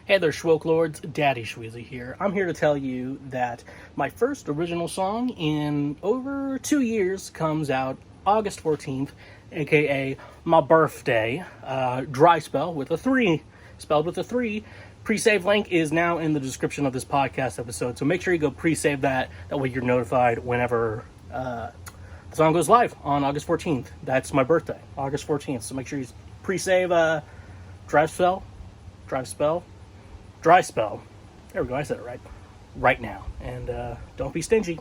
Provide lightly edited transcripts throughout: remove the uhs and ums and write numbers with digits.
Hey there, Schwoke Lords, Daddy Schweezy here. I'm here to tell you that my first original song in over 2 years comes out August 14th, aka my birthday. Dry Spell with a 3, spelled with a 3. Pre-save link is now in the description of this podcast episode, so make sure you go pre-save that. That way you're notified whenever the song goes live on August 14th. That's my birthday, August 14th, so make sure you pre-save Dry Spell. There we go, I said it right now. And don't be stingy.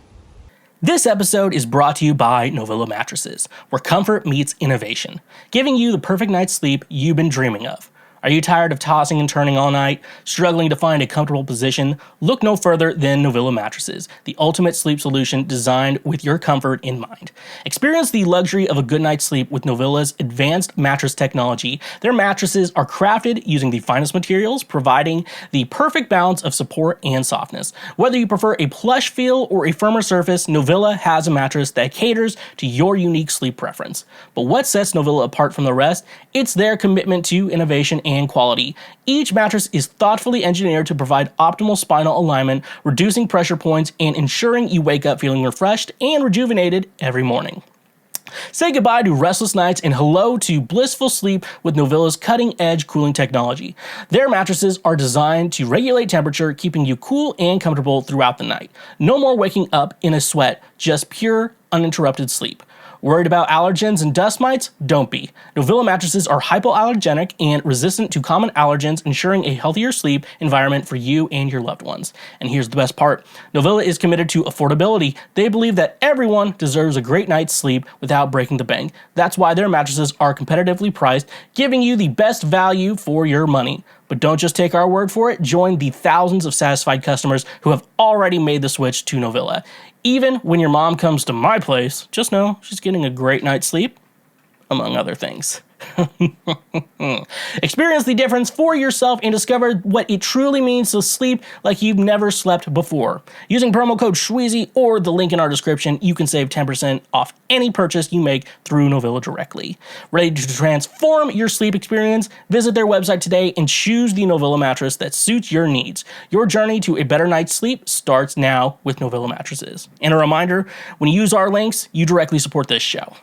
This episode is brought to you by Novilla Mattresses, where comfort meets innovation, giving you the perfect night's sleep you've been dreaming of. Are you tired of tossing and turning all night, struggling to find a comfortable position? Look no further than Novilla Mattresses, the ultimate sleep solution designed with your comfort in mind. Experience the luxury of a good night's sleep with Novilla's advanced mattress technology. Their mattresses are crafted using the finest materials, providing the perfect balance of support and softness. Whether you prefer a plush feel or a firmer surface, Novilla has a mattress that caters to your unique sleep preference. But what sets Novilla apart from the rest? It's their commitment to innovation and quality. Each mattress is thoughtfully engineered to provide optimal spinal alignment, reducing pressure points and ensuring you wake up feeling refreshed and rejuvenated every morning. Say goodbye to restless nights and hello to blissful sleep with Novilla's cutting-edge cooling technology. Their mattresses are designed to regulate temperature, keeping you cool and comfortable throughout the night. No more waking up in a sweat, just pure, uninterrupted sleep. Worried about allergens and dust mites? Don't be. Novilla mattresses are hypoallergenic and resistant to common allergens, ensuring a healthier sleep environment for you and your loved ones. And here's the best part. Novilla is committed to affordability. They believe that everyone deserves a great night's sleep without breaking the bank. That's why their mattresses are competitively priced, giving you the best value for your money. But don't just take our word for it. Join the thousands of satisfied customers who have already made the switch to Novilla. Even when your mom comes to my place, just know she's getting a great night's sleep, among other things. Experience the difference for yourself and discover what it truly means to sleep like you've never slept before. Using promo code Schweezy or the link in our description, you can save 10% off any purchase you make through Novilla directly. Ready to transform your sleep experience? Visit their website today and choose the Novilla mattress that suits your needs. Your journey to a better night's sleep starts now with Novilla mattresses. And a reminder, when you use our links, you directly support this show.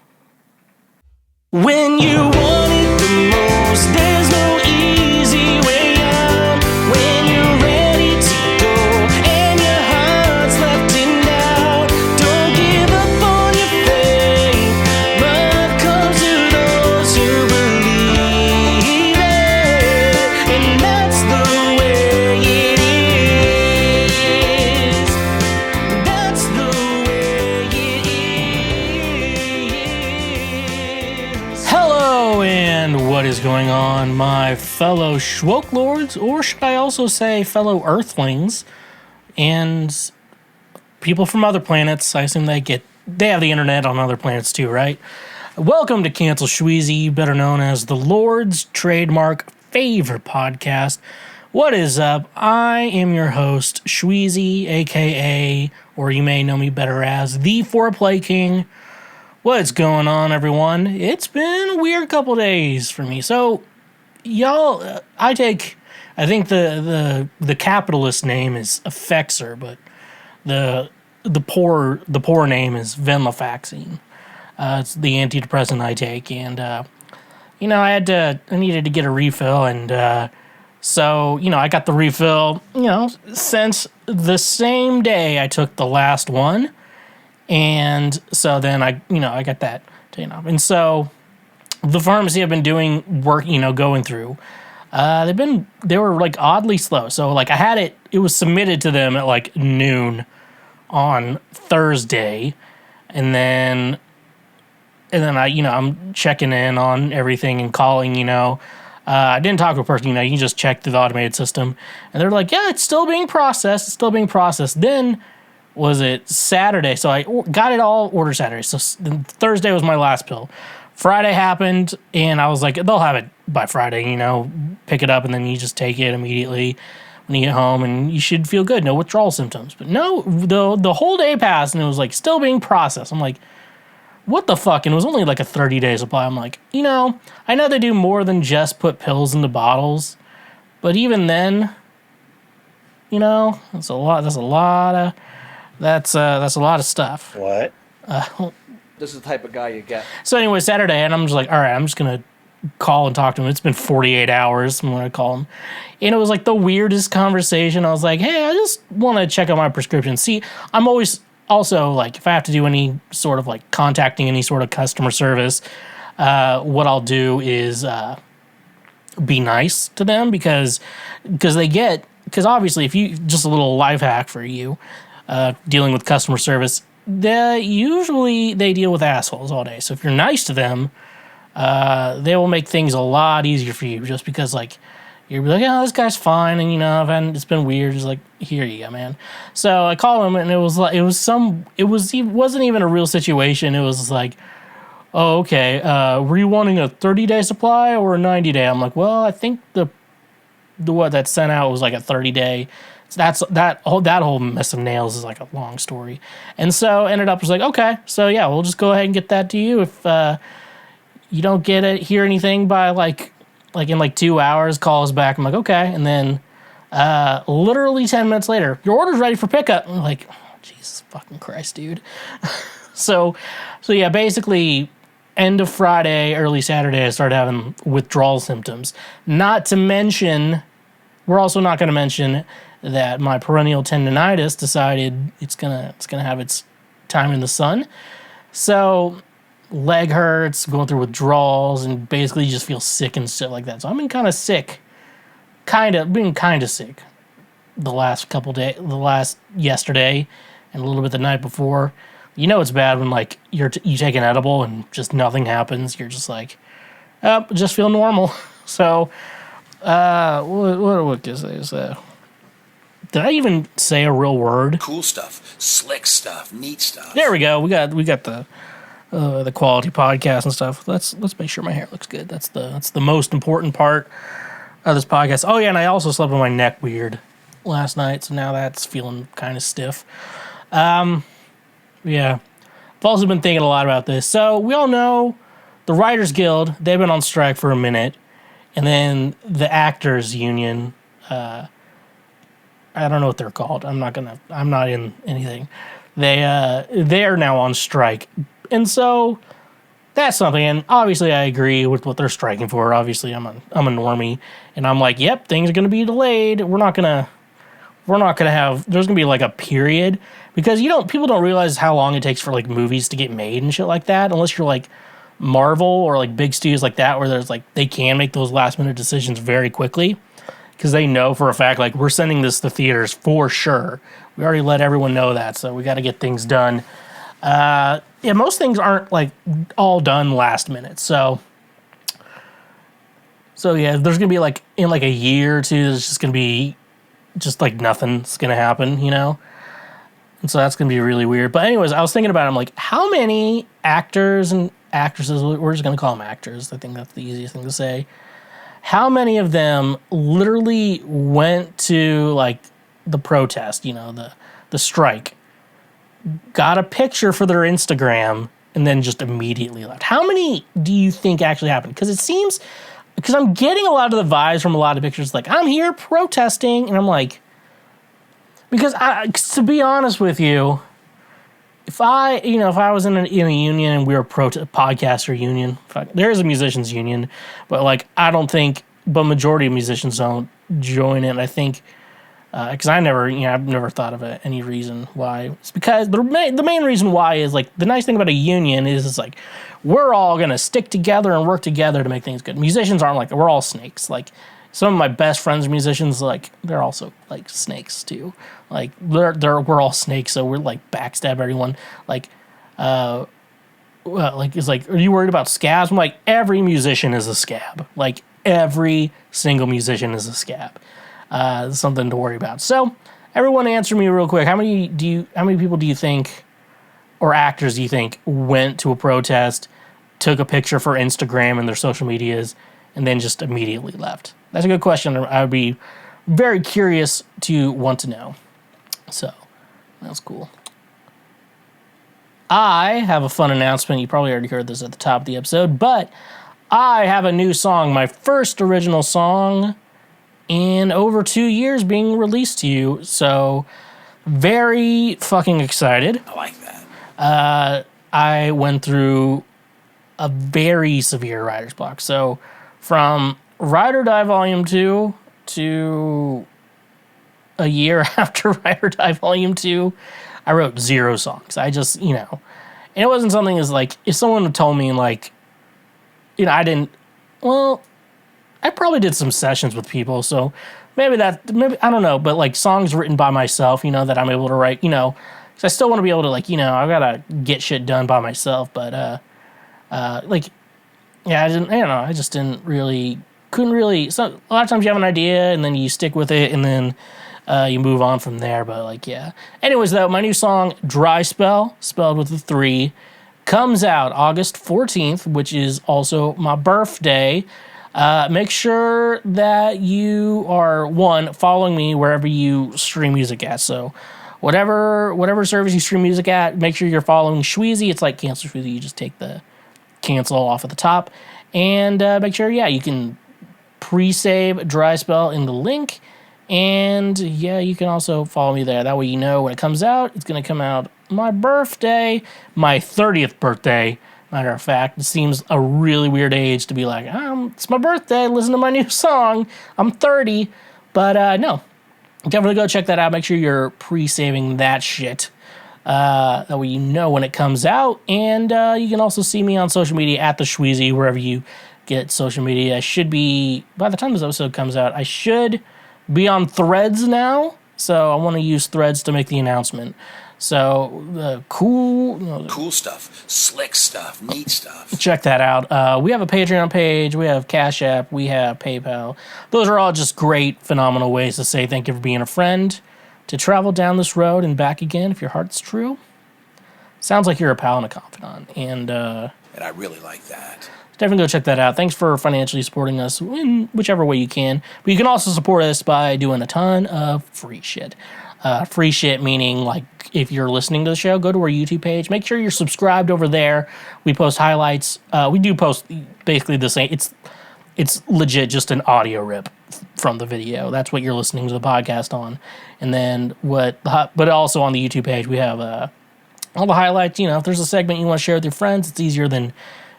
When you want it the most, there's no easy way out. When you're ready to go and your heart's left in doubt, don't give up on your faith. Love comes to those who believe it, and that's the way it is. That's the way it is. Hello, and what is going on, my fellow Schwoke Lords, or should I also say fellow Earthlings, and people from other planets? I assume they have the internet on other planets too, right? Welcome to Cancel Schweezy, better known as the Lord's trademark favorite podcast. What is up? I am your host, Schweezy, aka, or you may know me better as, the Foreplay King. What's going on, everyone? It's been a weird couple days for me. So, y'all, I think the capitalist name is Effexor, but the poor name is venlafaxine. It's the antidepressant I take, and I needed to get a refill, and so I got the refill, since the same day I took the last one. And so then I got that, and so the pharmacy I've been doing work, going through, they were like oddly slow. So like I had it was submitted to them at like noon on Thursday, and then I'm checking in on everything and calling, I didn't talk to a person, you can just check through the automated system, and they're like, yeah, it's still being processed. Then was it Saturday? So I got it all ordered Saturday. So Thursday was my last pill. Friday happened, and I was like, they'll have it by Friday, pick it up, and then you just take it immediately when you get home, and you should feel good, no withdrawal symptoms. But no, the whole day passed, and it was like still being processed. I'm like, what the fuck? And it was only like a 30-day supply. I'm like, I know they do more than just put pills into bottles, but even then, You know, that's a lot. That's a lot of. That's a lot of stuff. What? This is the type of guy you get. So anyway, Saturday, and I'm just like, all right, I'm just gonna call and talk to him. It's been 48 hours. I'm gonna call him, and it was like the weirdest conversation. I was like, hey, I just want to check out my prescription. See, I'm always also like, if I have to do any sort of like contacting any sort of customer service, what I'll do is be nice to them because obviously if you just a little life hack for you dealing with customer service, usually they deal with assholes all day. So if you're nice to them, they will make things a lot easier for you just because like you're like, oh, this guy's fine, and you know, it's been weird. Just like, here you go, man. So I called him, and it wasn't even a real situation. It was like, oh, okay. Were you wanting a 30-day supply or a 90-day? I'm like, well, I think the what that sent out was like a 30-day. So that whole mess of nails is like a long story, and so ended up was like, okay, so yeah, we'll just go ahead and get that to you. If you don't hear anything by like in like 2 hours, call us back. I'm like, okay, and then literally 10 minutes later, your order's ready for pickup. I'm like, oh, Jesus fucking Christ, dude. So yeah, basically, end of Friday, early Saturday, I started having withdrawal symptoms. Not to mention, we're also not going to mention that my perennial tendonitis decided it's gonna have its time in the sun. So leg hurts, going through withdrawals, and basically just feel sick and shit like that. So I've been kind of sick, been kind of sick the last couple days, yesterday, and a little bit the night before. You know it's bad when like you take an edible and just nothing happens. You're just like, oh, just feel normal. So, what can I say? Did I even say a real word? Cool stuff, slick stuff, neat stuff. There we go. We got the quality podcast and stuff. Let's make sure my hair looks good. That's the most important part of this podcast. Oh yeah, and I also slept with my neck weird last night, so now that's feeling kind of stiff. Yeah. I've also been thinking a lot about this. So we all know the Writers Guild, they've been on strike for a minute, and then the Actors Union, I don't know what they're called. I'm not in anything. They are now on strike. And so that's something, and obviously I agree with what they're striking for. Obviously I'm a normie, and I'm like, yep, things are going to be delayed. We're not going to have, there's going to be like a period, because people don't realize how long it takes for like movies to get made and shit like that, unless you're like Marvel or like big studios like that, where there's like, they can make those last minute decisions very quickly, because they know for a fact, like, we're sending this to theaters for sure. We already let everyone know that, so we got to get things done. Yeah, most things aren't like all done last minute, so yeah, there's going to be like, in like a year or two, there's just going to be just like nothing's going to happen, you know? And so that's going to be really weird. But anyways, I was thinking about it. I'm like, how many actors and actresses, we're just going to call them actors. I think that's the easiest thing to say. How many of them literally went to like the protest, you know, the strike, got a picture for their Instagram, and then just immediately left? How many do you think actually happened? Because I'm getting a lot of the vibes from a lot of pictures, like, I'm here protesting, and I'm like, because to be honest with you, if I was in a union and we were podcaster union, there is a musicians union, but like, I don't think, but majority of musicians don't join it. I think, because I've never thought of any reason why. It's because the main reason why is like, the nice thing about a union is it's like, we're all gonna stick together and work together to make things good. Musicians aren't like, we're all snakes. Like, some of my best friends are musicians, like, they're also like snakes too. Like, we're all snakes, so we're like backstab everyone. Like, it's like, are you worried about scabs? I'm like, every musician is a scab. Like, every single musician is a scab. Something to worry about. So, everyone answer me real quick. How many people do you think, or actors do you think, went to a protest, took a picture for Instagram and their social medias, and then just immediately left? That's a good question. I would be very curious to want to know. So, that's cool. I have a fun announcement. You probably already heard this at the top of the episode, but I have a new song. My first original song in over 2 years being released to you. So very fucking excited. I like that. I went through a very severe writer's block. So from Ride or Die Volume 2 to a year after Ride or Die Volume 2, I wrote 0 songs. I just, and it wasn't something as like, if someone had told me like, I probably did some sessions with people, so maybe I don't know, but like songs written by myself, that I'm able to write, because I still want to be able to like, I gotta get shit done by myself, but I just couldn't really, so a lot of times you have an idea and then you stick with it and then you move on from there, but like, yeah. Anyways, though, my new song, Dry Spell, spelled with a 3, comes out August 14th, which is also my birthday. Make sure that you are, one, following me wherever you stream music at. So whatever service you stream music at, make sure you're following Schweezy. It's like cancel Schweezy. You just take the cancel off at the top. And make sure, you can pre-save Dry Spell in the link. And, you can also follow me there. That way you know when it comes out. It's going to come out my birthday, my 30th birthday. Matter of fact, it seems a really weird age to be like, it's my birthday, listen to my new song, I'm 30. But no, definitely go check that out. Make sure you're pre-saving that shit. That way you know when it comes out. And you can also see me on social media at TheSchweezy, wherever you get social media. I should be, by the time this episode comes out, I should be on Threads now. So I want to use Threads to make the announcement. So Cool stuff, slick stuff, neat stuff. Check that out. We have a Patreon page, we have Cash App, we have PayPal. Those are all just great, phenomenal ways to say thank you for being a friend, to travel down this road and back again if your heart's true. Sounds like you're a pal and a confidant. And I really like that. Definitely go check that out. Thanks for financially supporting us in whichever way you can. But you can also support us by doing a ton of free shit. Free shit meaning, like, if you're listening to the show, go to our YouTube page. Make sure you're subscribed over there. We post highlights. We do post basically the same. It's legit just an audio rip from the video. That's what you're listening to the podcast on. And then but also on the YouTube page, we have all the highlights. If there's a segment you want to share with your friends, it's easier than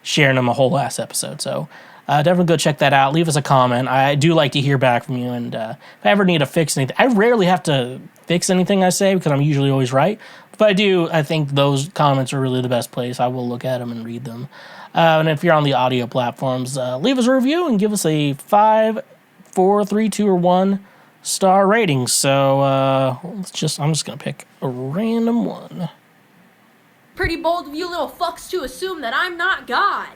sharing them a whole ass episode. So definitely go check that out. Leave us a comment. I do like to hear back from you. And if I ever need to fix anything, I rarely have to fix anything I say because I'm usually always right. If I do, I think those comments are really the best place. I will look at them and read them. And if you're on the audio platforms, leave us a review and give us a 5, 4, 3, 2, or 1 star rating. So I'm just going to pick a random one. Pretty bold of you little fucks to assume that I'm not God.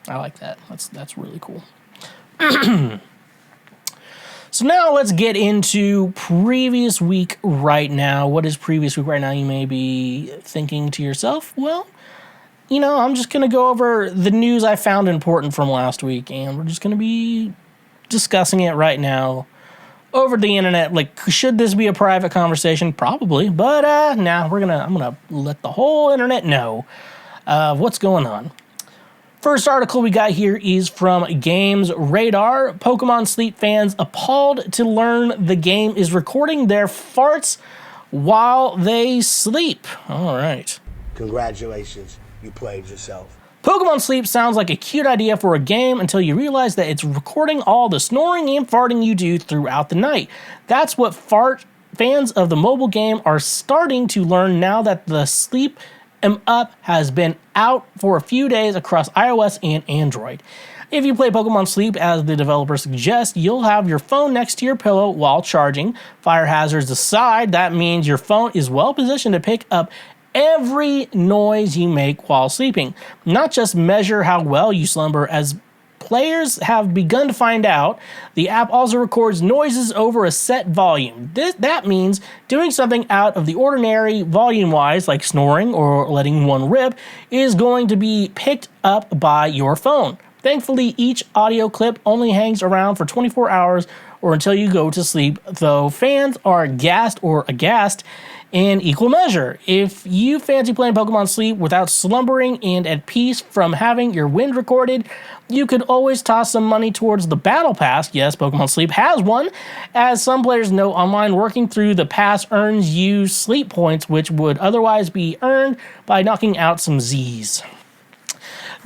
I like that. That's really cool. So now let's get into previous week right now. What is previous week right now? You may be thinking to yourself, well, I'm just going to go over the news I found important from last week, and we're just going to be discussing it right now over the internet. Like, should this be a private conversation? Probably, but I'm going to let the whole internet know what's going on. First article we got here is from Games Radar. Pokemon Sleep fans appalled to learn the game is recording their farts while they sleep. All right. Congratulations, you played yourself. Pokemon Sleep sounds like a cute idea for a game until you realize that it's recording all the snoring and farting you do throughout the night. That's what fans of the mobile game are starting to learn now that the Sleep Up has been out for a few days across iOS and Android. If you play Pokemon Sleep as the developer suggests, you'll have your phone next to your pillow while charging. Fire hazards aside, that means your phone is well positioned to pick up every noise you make while sleeping, not just measure how well you slumber. As players have begun to find out, the app also records noises over a set volume. That means doing something out of the ordinary volume-wise, like snoring or letting one rip, is going to be picked up by your phone. Thankfully, each audio clip only hangs around for 24 hours or until you go to sleep, though fans are aghast in equal measure. If you fancy playing Pokemon Sleep without slumbering and at peace from having your wind recorded, you could always toss some money towards the Battle Pass. Yes, Pokemon Sleep has one. As some players know online, working through the pass earns you sleep points, which would otherwise be earned by knocking out some Z's.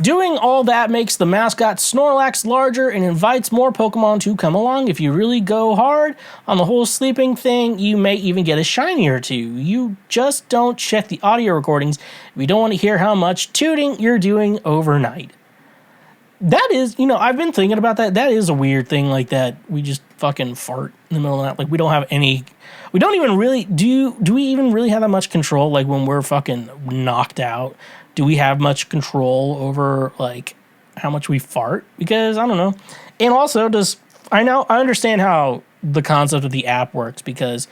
Doing all that makes the mascot Snorlax larger and invites more Pokemon to come along. If you really go hard on the whole sleeping thing, you may even get a shiny or two. You just don't check the audio recordings if you don't want to hear how much tooting you're doing overnight. That is, I've been thinking about that. That is a weird thing like that. We just fucking fart in the middle of the night. Like, we don't even really, do we even really have that much control? Like, when we're fucking knocked out, do we have much control over, like, how much we fart? Because, I don't know. And also, I understand how the concept of the app works, because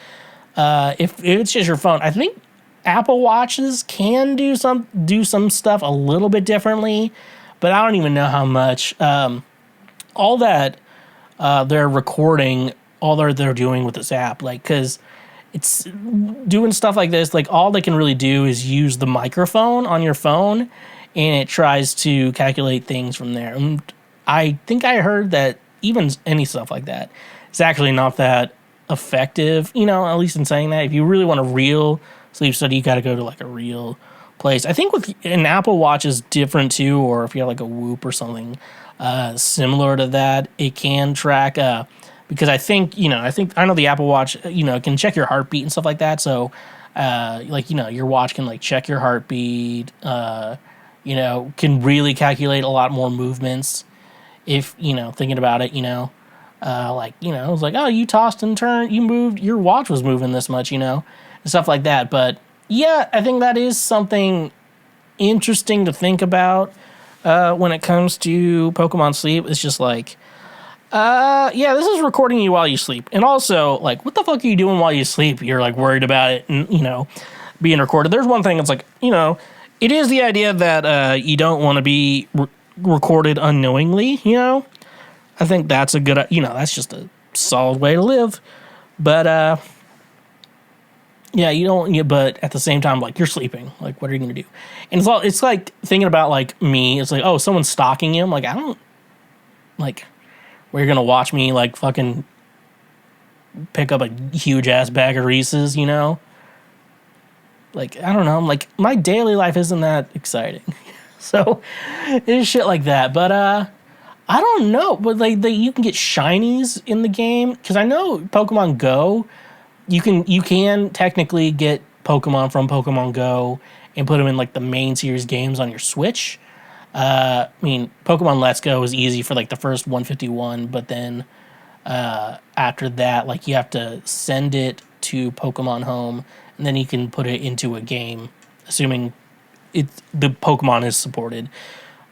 if it's just your phone, I think Apple Watches can do some stuff a little bit differently, but I don't even know how much. All that they're recording, all they're doing with this app, like, because it's doing stuff like this, like, all they can really do is use the microphone on your phone, and it tries to calculate things from there. And I think I heard that even any stuff like that is actually not that effective, at least in saying that. If you really want a real sleep study, you got to go to, like, a real place. I think with an Apple Watch is different too, or if you have, like, a Whoop or something similar to that, it can track because I know the Apple Watch, can check your heartbeat and stuff like that. So, your watch can, like, check your heartbeat, can really calculate a lot more movements. If, thinking about it, it's like, oh, you tossed and turned, you moved, your watch was moving this much, and stuff like that. But yeah, I think that is something interesting to think about when it comes to Pokemon Sleep. It's just like, this is recording you while you sleep. And also, like, what the fuck are you doing while you sleep? You're, like, worried about it and, being recorded. There's one thing that's like, it is the idea that you don't want to be recorded unknowingly, I think that's a good, that's just a solid way to live. But, but at the same time, like, you're sleeping. Like, what are you going to do? And it's like thinking about, like, me. It's like, oh, someone's stalking you. I'm like, I don't, like, where you're going to watch me, like, fucking pick up a huge-ass bag of Reese's, Like, I don't know. I'm like, my daily life isn't that exciting. So, it's shit like that. But, I don't know. But, like, you can get shinies in the game. Because I know Pokemon Go, you can technically get Pokemon from Pokemon Go and put them in, like, the main series games on your Switch. Pokemon Let's Go is easy for, like, the first 151, but then after that, like, you have to send it to Pokemon Home, and then you can put it into a game, assuming the Pokemon is supported.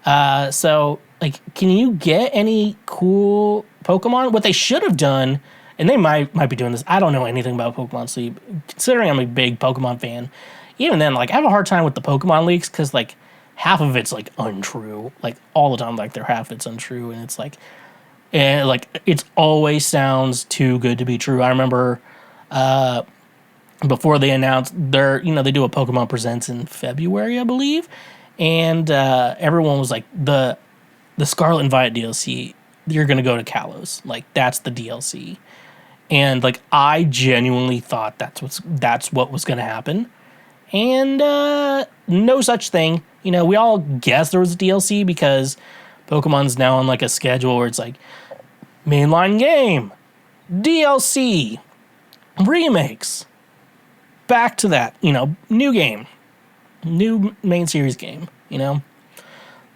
So, like, can you get any cool Pokemon? What they should have done, and they might be doing this, I don't know anything about Pokemon Sleep, considering I'm a big Pokemon fan. Even then, like, I have a hard time with the Pokemon leaks, because, like, half of it's, like, untrue. Like, all the time, like, half of it's untrue, and it's, like, it always sounds too good to be true. I remember before they announced they do a Pokemon Presents in February, I believe, and everyone was like, the Scarlet and Violet DLC, you're going to go to Kalos. Like, that's the DLC. And, like, I genuinely thought that's what was going to happen. And no such thing. We all guessed there was a DLC because Pokemon's now on, like, a schedule where it's like mainline game, DLC, remakes, back to that, new game, new main series game,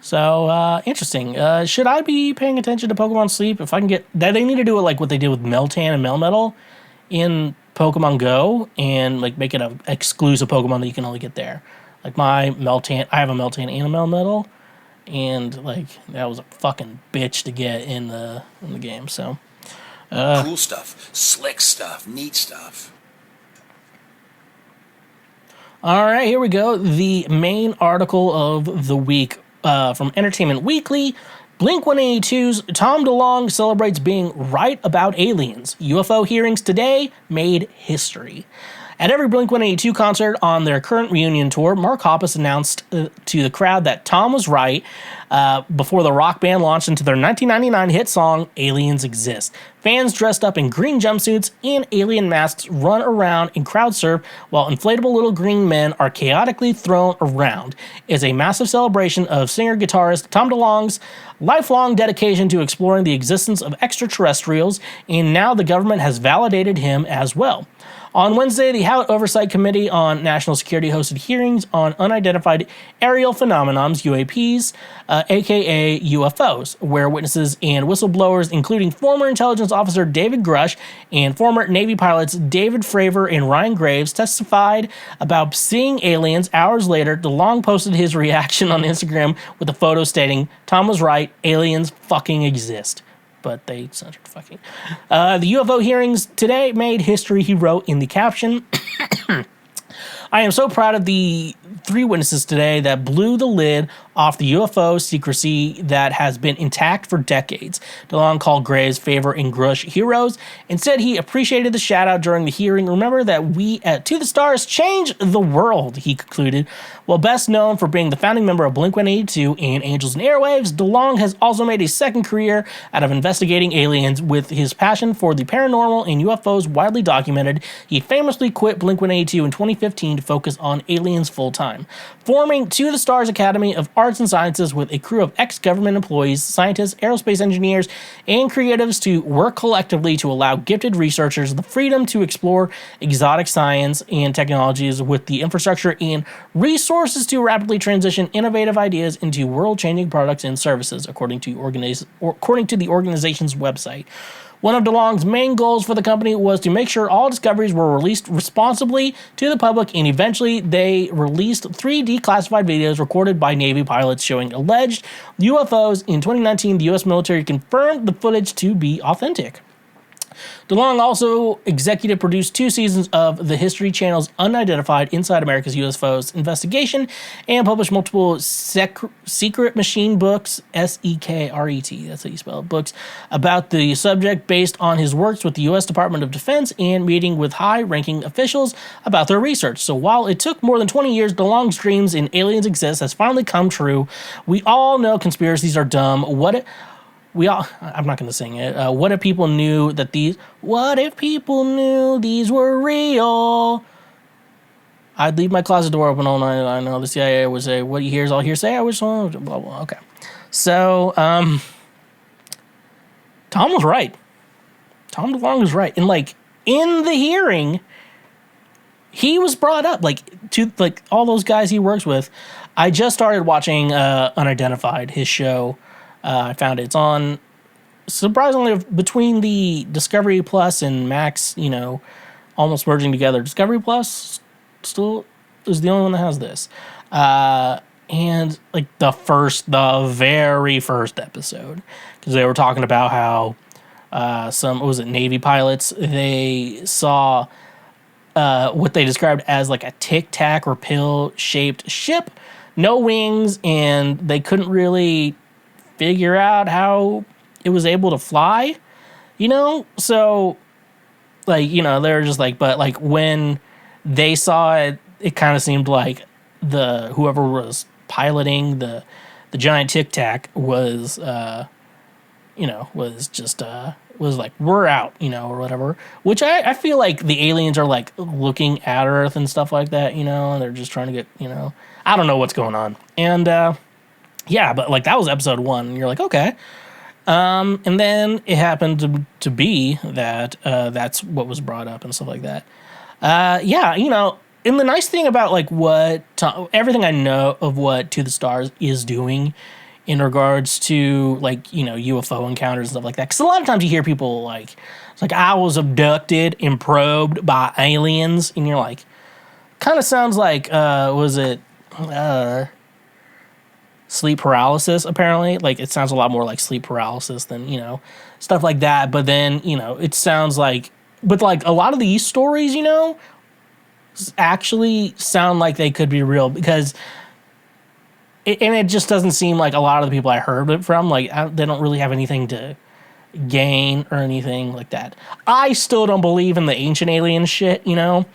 So, interesting. Should I be paying attention to Pokemon Sleep? If I can get that, they need to do it like what they did with Meltan and Melmetal in Pokemon Go, and, like, make it an exclusive Pokemon that you can only get there. Like, my Meltan, I have a Meltan and a Melmetal, and, like, that was a fucking bitch to get in the game. So, cool stuff, slick stuff, neat stuff. All right, here we go. The main article of the week from Entertainment Weekly. Blink-182's Tom DeLonge celebrates being right about aliens. UFO hearings today made history. At every Blink-182 concert on their current reunion tour, Mark Hoppus announced to the crowd that Tom was right before the rock band launched into their 1999 hit song, Aliens Exist. Fans dressed up in green jumpsuits and alien masks run around and crowd surf while inflatable little green men are chaotically thrown around. It's a massive celebration of singer-guitarist Tom DeLonge's lifelong dedication to exploring the existence of extraterrestrials, and now the government has validated him as well. On Wednesday, the House Oversight Committee on National Security hosted hearings on unidentified aerial phenomenons, UAPs, aka UFOs, where witnesses and whistleblowers, including former intelligence officer David Grush and former Navy pilots David Fravor and Ryan Graves, testified about seeing aliens. Hours later, DeLonge posted his reaction on Instagram with a photo stating, "Tom was right, aliens fucking exist." But they censored fucking. The UFO hearings today made history, he wrote in the caption. I am so proud of the 3 witnesses today that blew the lid off the UFO secrecy that has been intact for decades. DeLonge called Graves, Favor, and Grush heroes and said he appreciated the shout out during the hearing. Remember that we at To The Stars change the world, he concluded. While best known for being the founding member of Blink-182 and Angels and Airwaves, DeLonge has also made a second career out of investigating aliens. With his passion for the paranormal and UFOs widely documented, he famously quit Blink-182 in 2015 to focus on aliens full-time, forming To The Stars Academy of Arts and Sciences with a crew of ex-government employees, scientists, aerospace engineers, and creatives to work collectively to allow gifted researchers the freedom to explore exotic science and technologies with the infrastructure and resources to rapidly transition innovative ideas into world-changing products and services, according to the organization's website. One of DeLonge's main goals for the company was to make sure all discoveries were released responsibly to the public, and eventually they released 3 declassified videos recorded by Navy pilots showing alleged UFOs. In 2019, the U.S. military confirmed the footage to be authentic. DeLonge also executive produced 2 seasons of the History Channel's Unidentified Inside America's UFOs investigation and published multiple secret machine books, S-E-K-R-E-T, that's how you spell it, books, about the subject based on his works with the U.S. Department of Defense and meeting with high-ranking officials about their research. So while it took more than 20 years, DeLonge's dreams in Aliens Exist has finally come true. We all know conspiracies are dumb. I'm not going to sing it. What if people knew these were real? I'd leave my closet door open all night. I know the CIA would say, what he hears all hearsay. I wish, blah, blah. Okay. So, Tom was right. Tom DeLonge was right. And, in the hearing, he was brought up, to all those guys he works with. I just started watching Unidentified, his show. I found it's on, surprisingly, between the Discovery Plus and Max, almost merging together. Discovery Plus still is the only one that has this. And the very first episode, because they were talking about how Navy pilots, they saw what they described as a Tic Tac or pill-shaped ship, no wings, and they couldn't really figure out how it was able to fly, so they're just but when they saw it, it kind of seemed like whoever was piloting the giant Tic Tac was we're out, or whatever, which I feel like the aliens are looking at Earth and stuff like that, and they're just trying to get, I don't know what's going on. And yeah, but that was episode 1, and you're okay. And then it happened to be that that's what was brought up and stuff like that. Yeah, and the nice thing about everything I know of what To The Stars is doing in regards to UFO encounters and stuff like that, because a lot of times you hear people I was abducted and probed by aliens, and you're kind of sounds was it sleep paralysis, apparently. It sounds a lot more like sleep paralysis than, stuff like that. But then, it sounds but a lot of these stories, actually sound like they could be real, because and it just doesn't seem like a lot of the people I heard it from, like, they don't really have anything to gain or anything like that. I still don't believe in the ancient alien shit, you know?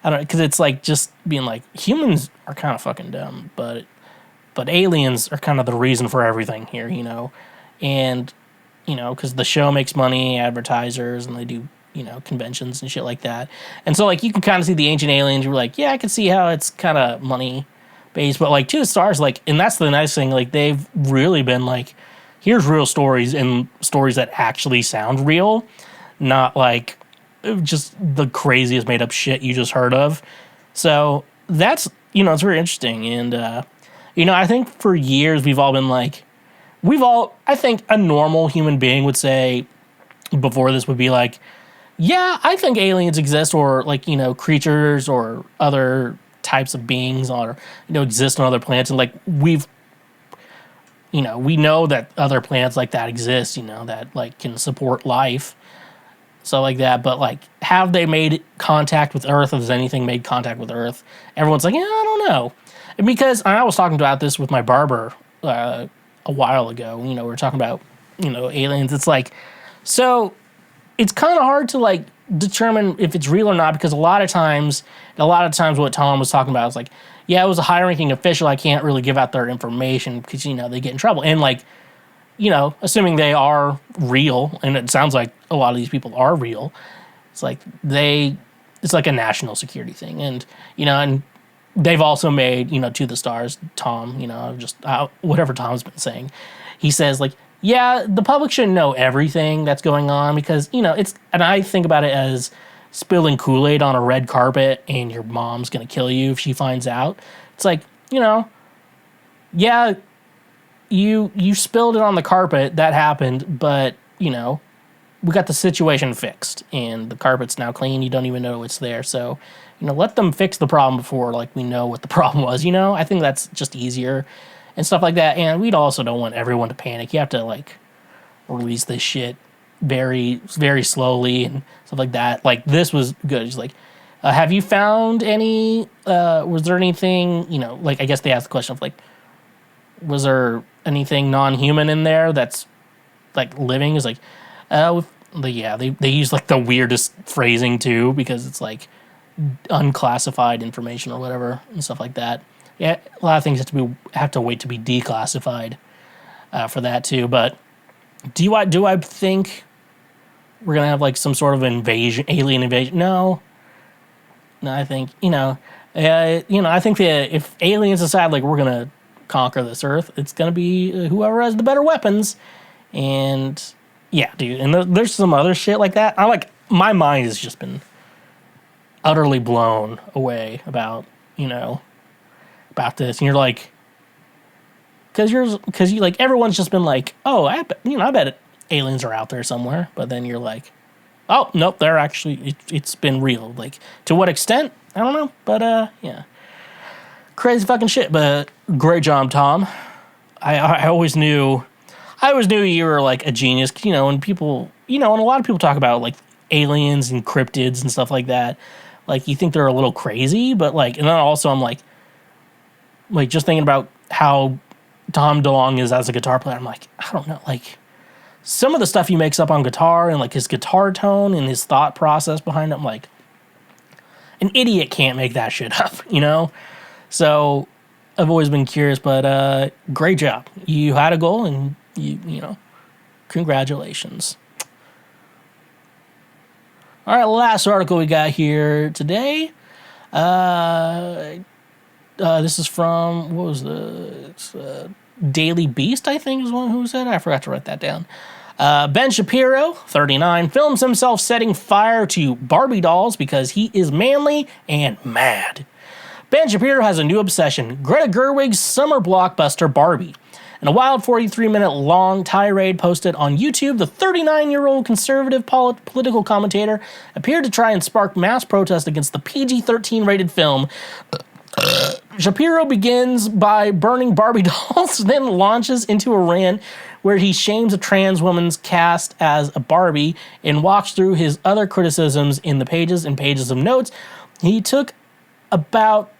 I don't, because it's like just being like, humans are kind of fucking dumb, but aliens are kind of the reason for everything here, you know? And, you know, because the show makes money, advertisers, and they do, you know, conventions and shit like that. And so, like, you can kind of see the ancient aliens, you're like, yeah, I can see how it's kind of money based, but, like, To the Stars, like, and that's the nice thing, like, they've really been like, here's real stories and stories that actually sound real, not like just the craziest made up shit you just heard of. So that's, you know, it's very interesting. And, you know, I think for years we've all been like, I think a normal human being would say before this would be like, yeah, I think aliens exist, or like, you know, creatures or other types of beings, or, you know, exist on other planets. And like, you know, we know that other planets like that exist, you know, that like can support life, stuff like that. But like, have they made contact with Earth? Has anything made contact with Earth? Everyone's like, yeah, I don't know. And because I was talking about this with my barber a while ago, you know, we were talking about, you know, aliens. It's like, so it's kind of hard to like determine if it's real or not, because a lot of times what Tom was talking about is like, yeah, it was a high-ranking official. I can't really give out their information because, you know, they get in trouble. And like, you know, assuming they are real, and it sounds like a lot of these people are real, it's like it's like a national security thing. And, you know, and they've also made, you know, To the Stars, Tom, you know, just whatever Tom's been saying, he says like, yeah, the public shouldn't know everything that's going on, because, you know, and I think about it as spilling Kool-Aid on a red carpet and your mom's going to kill you if she finds out. It's like, you know, yeah, you spilled it on the carpet, that happened, but, you know, we got the situation fixed and the carpet's now clean. You don't even know it's there. So, you know, let them fix the problem before, like, we know what the problem was, you know? I think that's just easier and stuff like that. And we also don't want everyone to panic. You have to, like, release this shit very, very slowly and stuff like that. Like, this was good. It's like, have you found any, was there anything, you know, like, I guess they asked the question of, like, was there anything non-human in there that's, like, living? Is like, yeah, they use, like, the weirdest phrasing, too, because it's, like, unclassified information or whatever and stuff like that. Yeah, a lot of things have to wait to be declassified for that, too. But do I think we're gonna have like some sort of alien invasion? No, I think I think that if aliens decide like we're gonna conquer this Earth, it's gonna be whoever has the better weapons. And yeah, dude, and there's some other shit like that. My mind has just been utterly blown away about this, and you're like, because you like everyone's just been like, oh, I bet aliens are out there somewhere, but then you're like, oh nope, they're actually it's been real. Like, to what extent, I don't know, but yeah, crazy fucking shit. But great job, Tom. I always knew you were like a genius, you know. And people, you know, and a lot of people talk about like aliens and cryptids and stuff like that. Like, you think they're a little crazy, but like, and then also I'm like just thinking about how Tom DeLonge is as a guitar player. I'm like, I don't know, like some of the stuff he makes up on guitar and like his guitar tone and his thought process behind it, I'm like, an idiot can't make that shit up, you know? So I've always been curious, but great job. You had a goal, and you know, congratulations. All right, last article we got here today. This is from, what was Daily Beast, I think is one who said. I forgot to write that down. Ben Shapiro, 39, films himself setting fire to Barbie dolls because he is manly and mad. Ben Shapiro has a new obsession: Greta Gerwig's summer blockbuster Barbie. In a wild 43-minute long tirade posted on YouTube, the 39-year-old conservative political commentator appeared to try and spark mass protest against the PG-13 rated film. Shapiro begins by burning Barbie dolls, then launches into a rant where he shames a trans woman's cast as a Barbie and walks through his other criticisms in the pages and pages of notes. He took about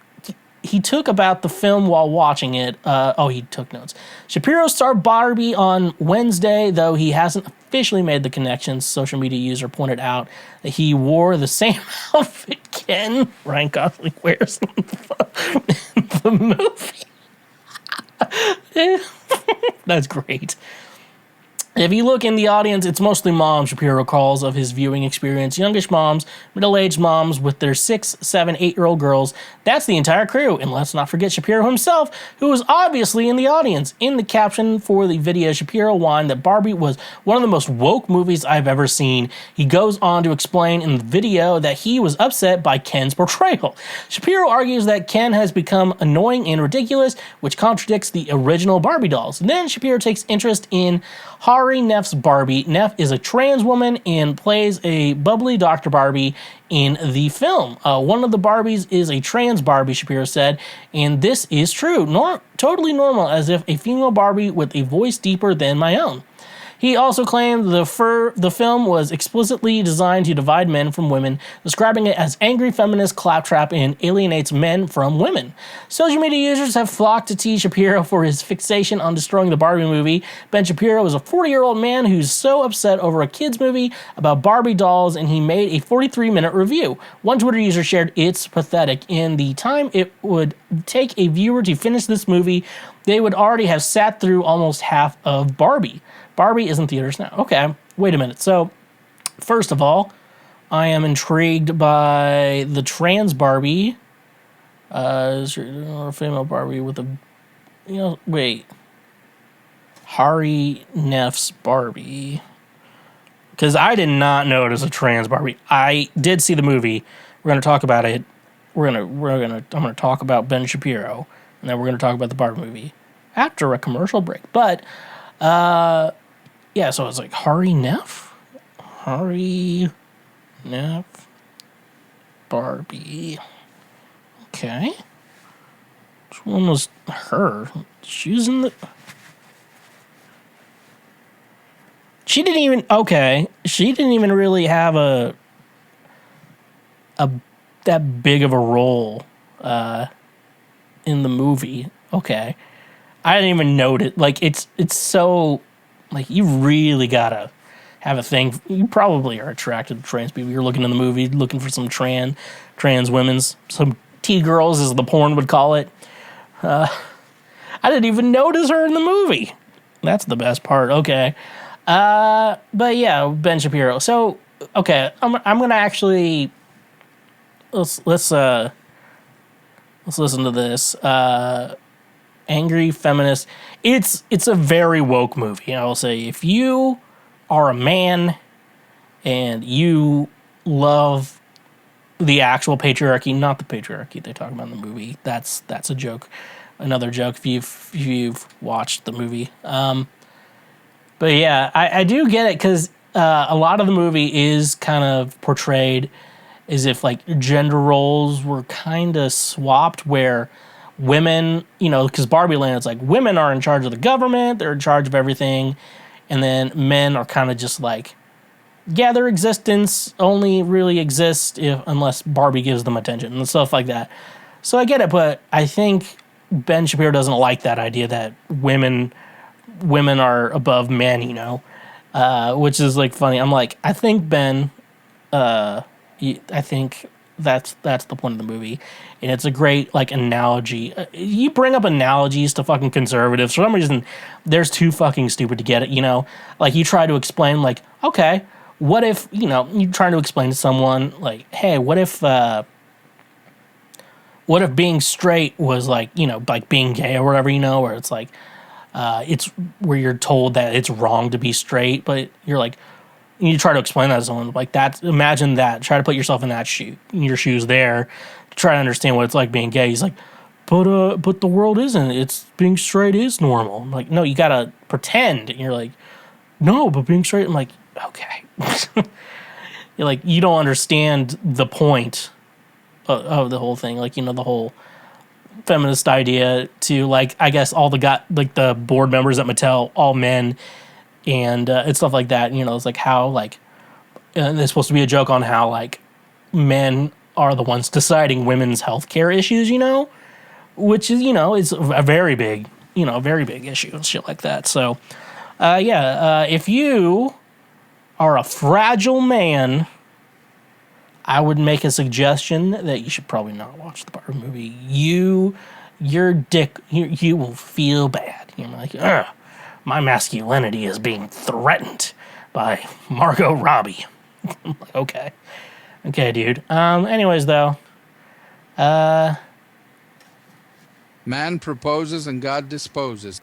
he took about the film while watching it. He took notes. Shapiro starred Barbie on Wednesday, though he hasn't officially made the connections. Social media user pointed out that he wore the same outfit Ken Ryan Gosling wears in the movie. That's great. If you look in the audience, it's mostly moms, Shapiro recalls of his viewing experience. Youngish moms, middle-aged moms with their 6, 7, 8-year-old girls. That's the entire crew. And let's not forget Shapiro himself, who was obviously in the audience. In the caption for the video, Shapiro whined that Barbie was one of the most woke movies I've ever seen. He goes on to explain in the video that he was upset by Ken's portrayal. Shapiro argues that Ken has become annoying and ridiculous, which contradicts the original Barbie dolls. And then Shapiro takes interest in Hari Neff's Barbie. Neff is a trans woman and plays a bubbly Dr. Barbie in the film. One of the Barbies is a trans Barbie, Shapiro said, and this is true. Totally normal, as if a female Barbie with a voice deeper than my own. He also claimed the film was explicitly designed to divide men from women, describing it as angry feminist claptrap and alienates men from women. Social media users have flocked to T. Shapiro for his fixation on destroying the Barbie movie. Ben Shapiro is a 40-year-old man who's so upset over a kids movie about Barbie dolls, and he made a 43-minute review. One Twitter user shared, "It's pathetic. In the time it would take a viewer to finish this movie, they would already have sat through almost half of Barbie. Barbie is in theaters now." Okay, wait a minute. So, first of all, I am intrigued by the trans Barbie. Is there a female Barbie with a, Hari Neff's Barbie. Because I did not know it was a trans Barbie. I did see the movie. We're going to talk about it. I'm going to talk about Ben Shapiro, and then we're going to talk about the Barbie movie after a commercial break. But, yeah, so it's like Hari Neff? Hari Neff Barbie. Okay. Which one was her? She was in the... She didn't even really have that big of a role in the movie. Okay. I didn't even note it. Like, it's so... Like, you really gotta have a thing. You probably are attracted to trans people. You're looking in the movie, looking for some trans women's, some T-girls, as the porn would call it. I didn't even notice her in the movie. That's the best part. Okay. But yeah, Ben Shapiro. So, okay, I'm gonna actually... Let's listen to this. Angry feminist. It's a very woke movie. I will say, if you are a man and you love the actual patriarchy, not the patriarchy they talk about in the movie, that's a joke, another joke if you've watched the movie. But yeah, I do get it, because a lot of the movie is kind of portrayed as if like gender roles were kind of swapped, where women, because Barbie Land, it's like women are in charge of the government, they're in charge of everything, and then men are kind of just like, yeah, their existence only really exists unless Barbie gives them attention and stuff like that. So I get it, but I think Ben Shapiro doesn't like that idea that women are above men, which is like funny. I'm like, I think Ben, I think that's the point of the movie, and it's a great like analogy. You bring up analogies to fucking conservatives, for some reason they're too fucking stupid to get it. Like, you try to explain, like, okay, what if you try to explain to someone like, hey, what if being straight was like like being gay or whatever, where it's like it's where you're told that it's wrong to be straight, but you're like, you try to explain that to someone like that. Imagine that. Try to put yourself in your shoes there. Try to understand what it's like being gay. He's like, but the world isn't. It's being straight is normal. I'm like, no, you gotta pretend. And you're like, no, but being straight. I'm like, okay. You're like, you don't understand the point of the whole thing. Like, the whole feminist idea to, like, I guess all the board members at Mattel, all men. And it's stuff like that, it's like how, like, and it's supposed to be a joke on how, like, men are the ones deciding women's healthcare issues, which is, is a very big, very big issue and shit like that. So, if you are a fragile man, I would make a suggestion that you should probably not watch the Barbie movie. Your dick, you will feel bad. You're like, ugh, my masculinity is being threatened by Margot Robbie. I'm like, okay, dude. Anyways, though, man proposes and God disposes.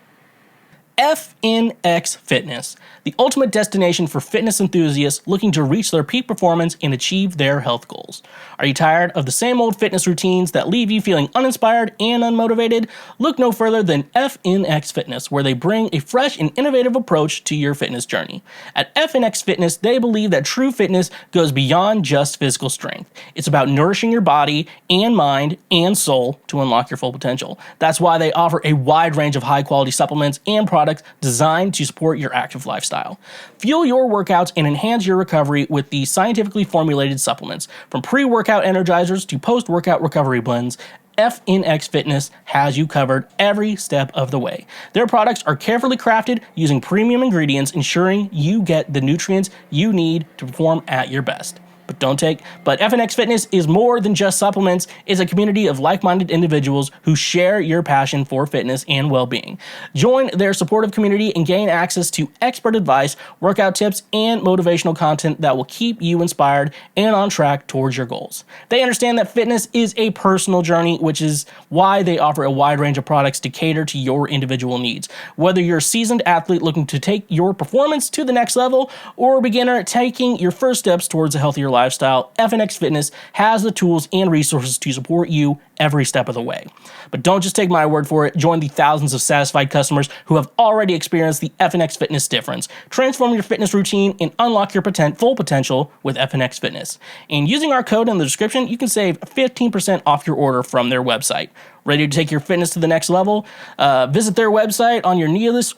FNX Fitness, the ultimate destination for fitness enthusiasts looking to reach their peak performance and achieve their health goals. Are you tired of the same old fitness routines that leave you feeling uninspired and unmotivated? Look no further than FNX Fitness, where they bring a fresh and innovative approach to your fitness journey. At FNX Fitness, they believe that true fitness goes beyond just physical strength. It's about nourishing your body and mind and soul to unlock your full potential. That's why they offer a wide range of high-quality supplements and products designed to support your active lifestyle. Fuel your workouts and enhance your recovery with the scientifically formulated supplements. From pre-workout energizers to post-workout recovery blends, FNX Fitness has you covered every step of the way. Their products are carefully crafted using premium ingredients, ensuring you get the nutrients you need to perform at your best. But FNX Fitness is more than just supplements. It's a community of like-minded individuals who share your passion for fitness and well-being. Join their supportive community and gain access to expert advice, workout tips, and motivational content that will keep you inspired and on track towards your goals. They understand that fitness is a personal journey, which is why they offer a wide range of products to cater to your individual needs. Whether you're a seasoned athlete looking to take your performance to the next level or a beginner taking your first steps towards a healthier lifestyle, FNX Fitness has the tools and resources to support you every step of the way. But don't just take my word for it. Join the thousands of satisfied customers who have already experienced the FNX Fitness difference. Transform your fitness routine and unlock your full potential with FNX Fitness. And using our code in the description, you can save 15% off your order from their website. Ready to take your fitness to the next level? Visit their website on your nearest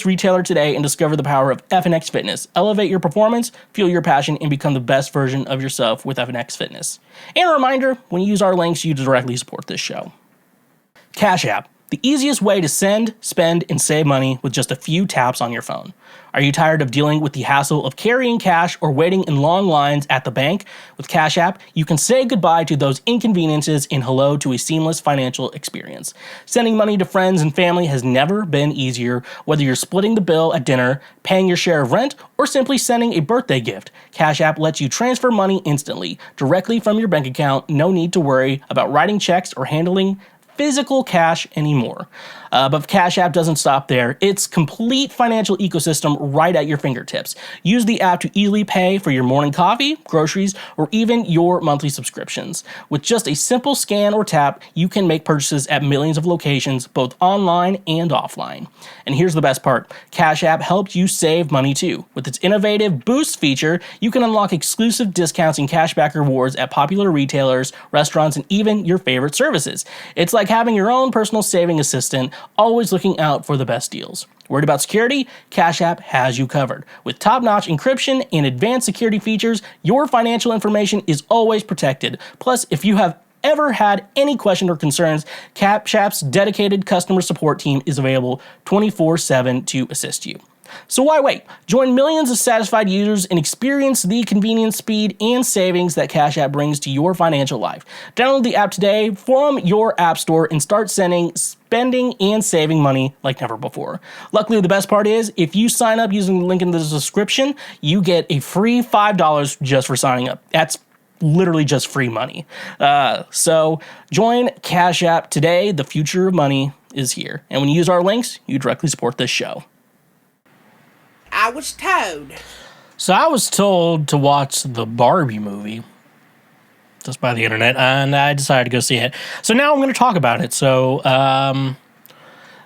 retailer today and discover the power of FNX Fitness. Elevate your performance, fuel your passion, and become the best version of yourself with FNX Fitness. And a reminder, when you use our links, you directly support this show. Cash App, the easiest way to send, spend, and save money with just a few taps on your phone. Are you tired of dealing with the hassle of carrying cash or waiting in long lines at the bank? With Cash App, you can say goodbye to those inconveniences and hello to a seamless financial experience. Sending money to friends and family has never been easier, whether you're splitting the bill at dinner, paying your share of rent, or simply sending a birthday gift. Cash App lets you transfer money instantly, directly from your bank account. No need to worry about writing checks or handling physical cash anymore. But Cash App doesn't stop there. It's complete financial ecosystem right at your fingertips. Use the app to easily pay for your morning coffee, groceries, or even your monthly subscriptions. With just a simple scan or tap, you can make purchases at millions of locations, both online and offline. And here's the best part. Cash App helps you save money too. With its innovative Boost feature, you can unlock exclusive discounts and cashback rewards at popular retailers, restaurants, and even your favorite services. It's like having your own personal saving assistant, always looking out for the best deals. Worried about security? Cash App has you covered. With top-notch encryption and advanced security features, your financial information is always protected. Plus, if you have ever had any question or concerns, Cash App's dedicated customer support team is available 24/7 to assist you. So why wait? Join millions of satisfied users and experience the convenience, speed, and savings that Cash App brings to your financial life. Download the app today from your app store and start spending and saving money like never before. Luckily, the best part is, if you sign up using the link in the description, you get a free $5 just for signing up. That's literally just free money. So join Cash App today. The future of money is here. And when you use our links, you directly support this show. I was told. So I was told to watch the Barbie movie just by the internet, and I decided to go see it. So now I'm going to talk about it. So, am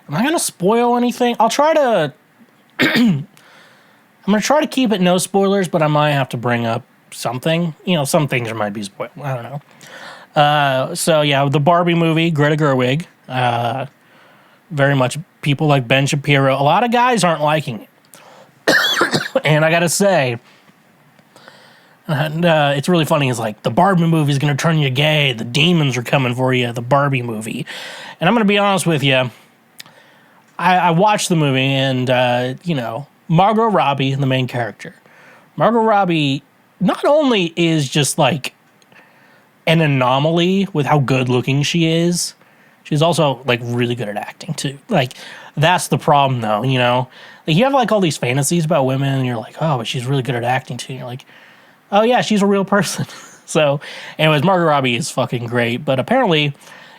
I going to spoil anything? I'll try to... I'm going to try to keep it no spoilers, but I might have to bring up something. Some things might be spoiled. I don't know. So, yeah, the Barbie movie, Greta Gerwig. Very much people like Ben Shapiro. A lot of guys aren't liking it. And I gotta say, And it's really funny. It's like, the Barbie movie is going to turn you gay. The demons are coming for you, the Barbie movie. And I'm going to be honest with you. I watched the movie and, Margot Robbie, the main character. Margot Robbie not only is just like an anomaly with how good looking she is, she's also like really good at acting too. Like, that's the problem though, Like, you have like all these fantasies about women and you're like, oh, but she's really good at acting too. And you're like, oh yeah, she's a real person. So, anyways, Margot Robbie is fucking great. But apparently,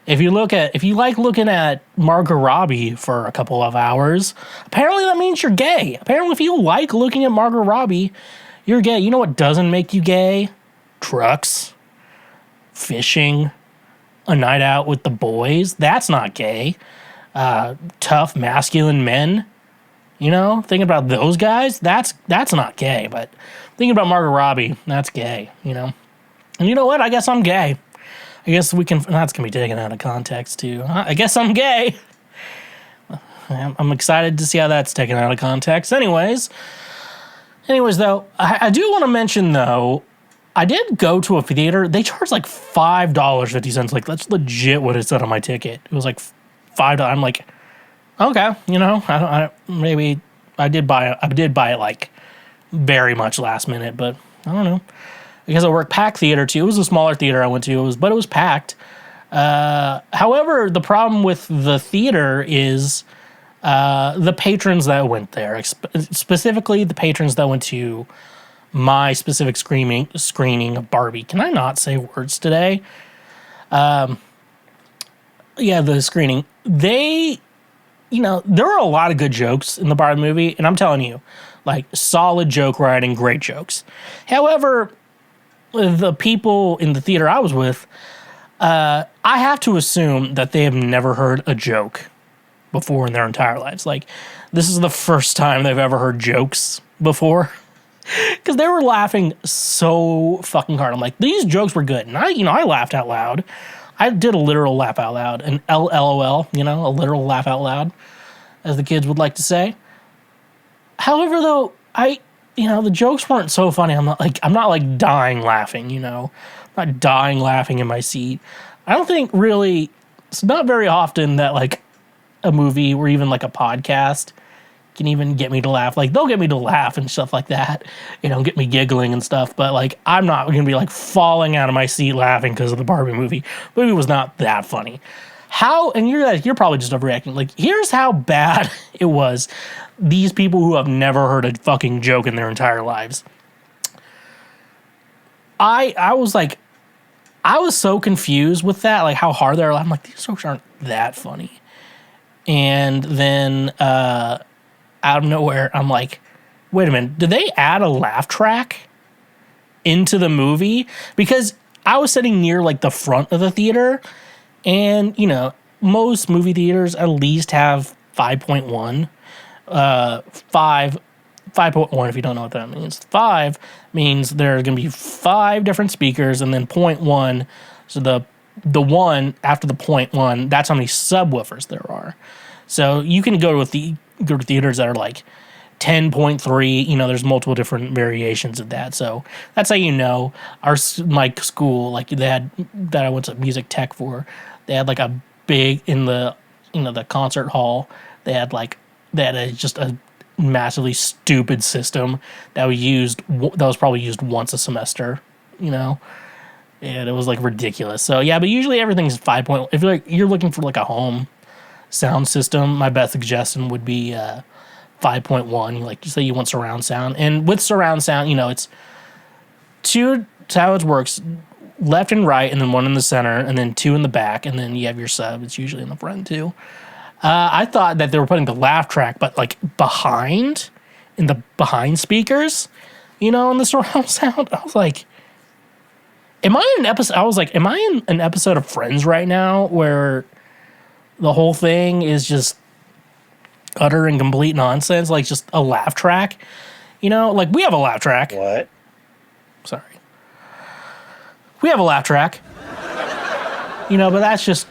if you like looking at Margot Robbie for a couple of hours, apparently that means you're gay. Apparently, if you like looking at Margot Robbie, you're gay. You know what doesn't make you gay? Trucks, fishing, a night out with the boys. That's not gay. Tough, masculine men. Thinking about those guys, that's not gay. But thinking about Margot Robbie, that's gay, And you know what? I guess I'm gay. I guess that's going to be taken out of context, too. I guess I'm gay. I'm excited to see how that's taken out of context. Anyways, though, I do want to mention, though, I did go to a theater. They charged like $5.50. Like, that's legit what it said on my ticket. It was like $5. I'm like, okay, maybe I did buy it like very much last minute, but I don't know. Because I work packed theater too. It was a smaller theater I went to, but it was packed. However, the problem with the theater is the patrons that went there, specifically the patrons that went to my specific screening of Barbie. Can I not say words today? The screening. There are a lot of good jokes in the Barbie movie, and I'm telling you, like, solid joke writing, great jokes. However, the people in the theater I was with, I have to assume that they have never heard a joke before in their entire lives. Like, this is the first time they've ever heard jokes before. Because they were laughing so fucking hard. I'm like, these jokes were good. And I laughed out loud. I did a literal laugh out loud. An LOL, a literal laugh out loud, as the kids would like to say. However, though, the jokes weren't so funny. I'm not like dying laughing, I'm not dying laughing in my seat. I don't think really, it's not very often that like a movie or even like a podcast can even get me to laugh. Like, they'll get me to laugh and stuff like that, get me giggling and stuff. But like, I'm not going to be like falling out of my seat laughing because of the Barbie movie. The movie was not that funny. And you're probably just overreacting. Like, here's how bad it was. These people who have never heard a fucking joke in their entire lives. I was so confused with that, like how hard they're. I'm like, these jokes aren't that funny. And then out of nowhere, I'm like, wait a minute, did they add a laugh track into the movie? Because I was sitting near like the front of the theater, and most movie theaters at least have 5.1. 5.1, if you don't know what that means. 5 means there's going to be 5 different speakers, and then 0.1, so the one after the 0.1, that's how many subwoofers there are. So you can go to theaters that are like 10.3, there's multiple different variations of that. So that's how my school, like that I went to music tech for, they had like a big, in the the concert hall, they had just a massively stupid system that was probably used once a semester, and it was like ridiculous. So yeah, but usually everything's 5. If you're looking for like a home sound system, my best suggestion would be 5.1. Like, you say you want surround sound, and with surround sound, it's two. It's how it works: left and right, and then one in the center, and then 2 in the back, and then you have your sub. It's usually in the front too. I thought that they were putting the laugh track, but like behind speakers, in the surround sound. I was like, am I in an episode of Friends right now where the whole thing is just utter and complete nonsense, like just a laugh track? Like, we have a laugh track. What? Sorry. We have a laugh track. But that's just,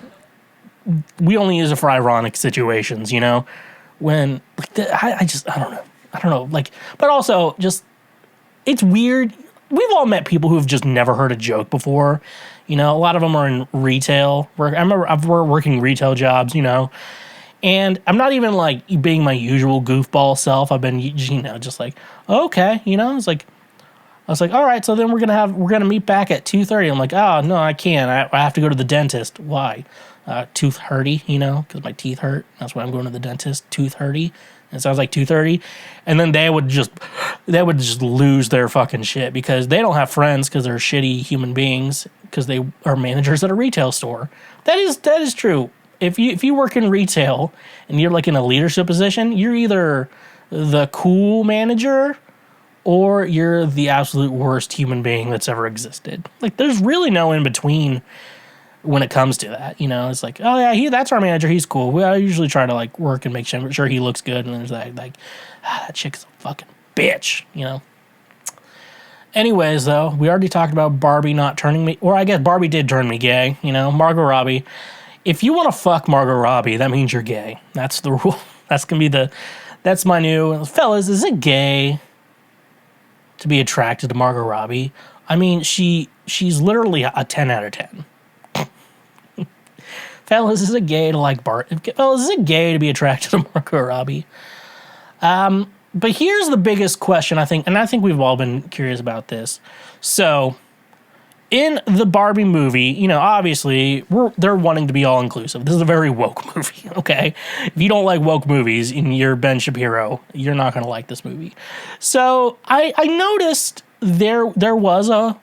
we only use it for ironic situations, when like I don't know. Like, but also just, it's weird. we've all met people who've just never heard a joke before. You know, a lot of them are in retail. I remember I've working retail jobs, you know, and I'm not even like being my usual goofball self. I've been, you know, just like, okay, you know, I was like, all right, so then we're gonna meet back at 2:30. I'm like, oh no, I can't. I have to go to the dentist. Why? Tooth hurty, you know, because my teeth hurt. That's why I'm going to the dentist. Tooth hurty. It sounds like 2:30, and then they would just lose their fucking shit because they don't have friends because they're shitty human beings because they are managers at a retail store. That is true. If you work in retail and you're like in a leadership position, you're either the cool manager or you're the absolute worst human being that's ever existed. Like, there's really no in between when it comes to that. You know, it's like, oh yeah, that's our manager. He's cool. I usually try to like work and make sure he looks good. And there's that chick's a fucking bitch. You know. Anyways, though, we already talked about Barbie not turning me, or I guess Barbie did turn me gay. You know, Margot Robbie. If you want to fuck Margot Robbie, that means you're gay. That's the rule. That's my new fellas. Is it gay to be attracted to Margot Robbie? I mean, she's literally a 10 out of 10. Fellas, is it gay to like Fellas, is it gay to be attracted to Margot Robbie? But here's the biggest question, I think, and I think we've all been curious about this. So, in the Barbie movie, you know, obviously, they're wanting to be all-inclusive. This is a very woke movie, okay? If you don't like woke movies and you're Ben Shapiro, you're not going to like this movie. So, I noticed there was a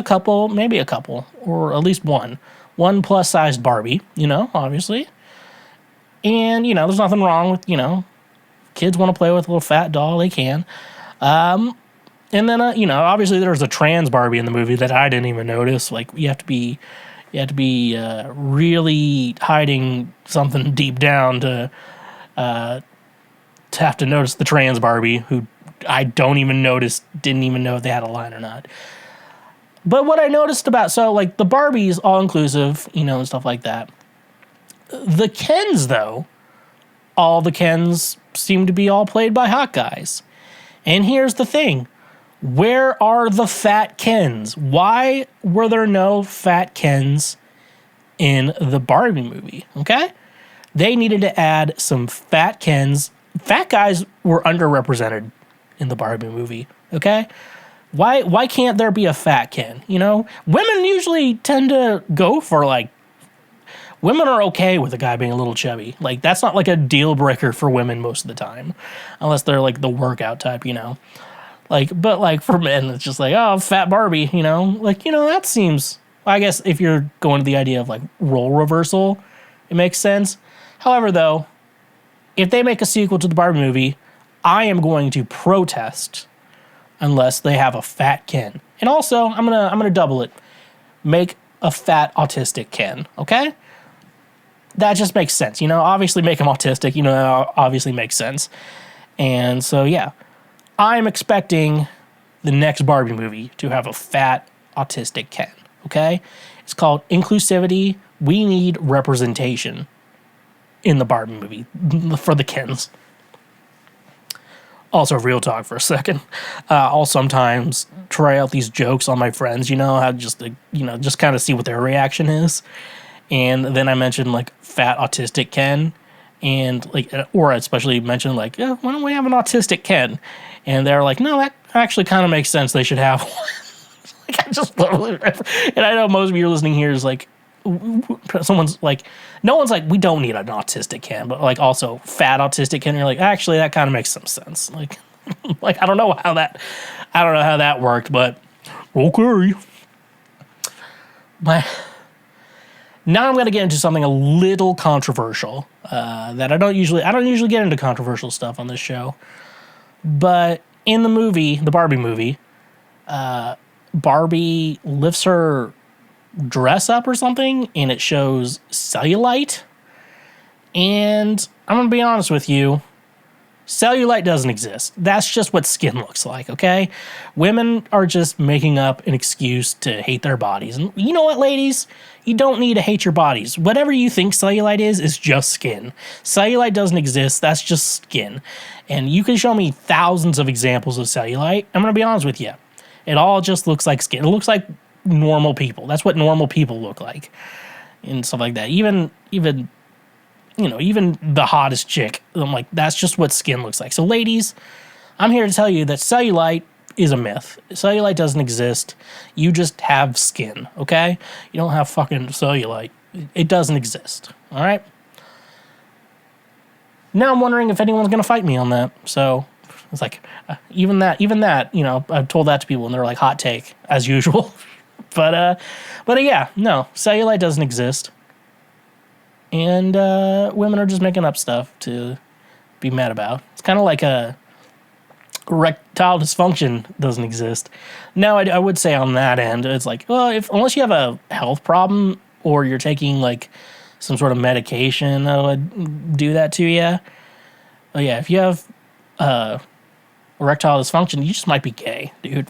couple, maybe a couple, or at least one plus-sized Barbie, you know, obviously. And, you know, there's nothing wrong with, you know, kids want to play with a little fat doll, they can. And then, you know, obviously there's a trans Barbie in the movie that I didn't even notice. Like, you have to be really hiding something deep down to have to notice the trans Barbie, who I didn't even know if they had a line or not. But what I noticed so like the Barbies, all inclusive, you know, and stuff like that. The Kens, though, all the Kens seem to be all played by hot guys. And here's the thing. Where are the fat Kens? Why were there no fat Kens in the Barbie movie? Okay? They needed to add some fat Kens. Fat guys were underrepresented in the Barbie movie. Okay? Why can't there be a fat Ken? You know? Women usually tend to go for like, women are okay with a guy being a little chubby. Like, that's not like a deal breaker for women most of the time. Unless they're like the workout type, you know? Like, but like for men, it's just like, oh, fat Barbie, you know? Like, you know, that seems, I guess if you're going to the idea of like role reversal, it makes sense. However, though, if they make a sequel to the Barbie movie, I am going to protest unless they have a fat Ken. And also, I'm gonna double it. Make a fat autistic Ken, okay? That just makes sense, you know? Obviously make him autistic, you know, that obviously makes sense. And so, yeah. I'm expecting the next Barbie movie to have a fat, autistic Ken, okay? It's called inclusivity. We need representation in the Barbie movie for the Kens. Also, real talk for a second. I'll sometimes try out these jokes on my friends, you know, how just kind of see what their reaction is. And then I mentioned, like, fat, autistic Ken. And like, or especially mention like, yeah, why don't we have an autistic Ken? And they're like, no, that actually kind of makes sense. They should have one. Like, I just totally, and I know most of you listening here is like, someone's like, no one's like, we don't need an autistic Ken, but like also fat autistic Ken. You're like, actually, that kind of makes some sense. Like, like I don't know how that worked, but okay. Now I'm going to get into something a little controversial that I don't usually get into controversial stuff on this show. But in the movie, the Barbie movie, Barbie lifts her dress up or something, and it shows cellulite. And I'm going to be honest with you, cellulite doesn't exist. That's just what skin looks like, okay? Women are just making up an excuse to hate their bodies. And you know what, ladies? You don't need to hate your bodies. Whatever you think cellulite is just skin. Cellulite doesn't exist. That's just skin. And you can show me thousands of examples of cellulite. I'm going to be honest with you. It all just looks like skin. It looks like normal people. That's what normal people look like and stuff like that. Even the hottest chick, I'm like, that's just what skin looks like. So ladies, I'm here to tell you that cellulite is a myth. Cellulite doesn't exist. You just have skin, okay? You don't have fucking cellulite. It doesn't exist, all right? Now I'm wondering if anyone's going to fight me on that. So it's like, even that, I've told that to people and they're like, hot take, as usual. but yeah, no, cellulite doesn't exist. And women are just making up stuff to be mad about. It's kind of like a erectile dysfunction doesn't exist. Now, I would say on that end, it's like, well, unless you have a health problem or you're taking like some sort of medication that would do that to you. Oh yeah, if you have erectile dysfunction, you just might be gay, dude.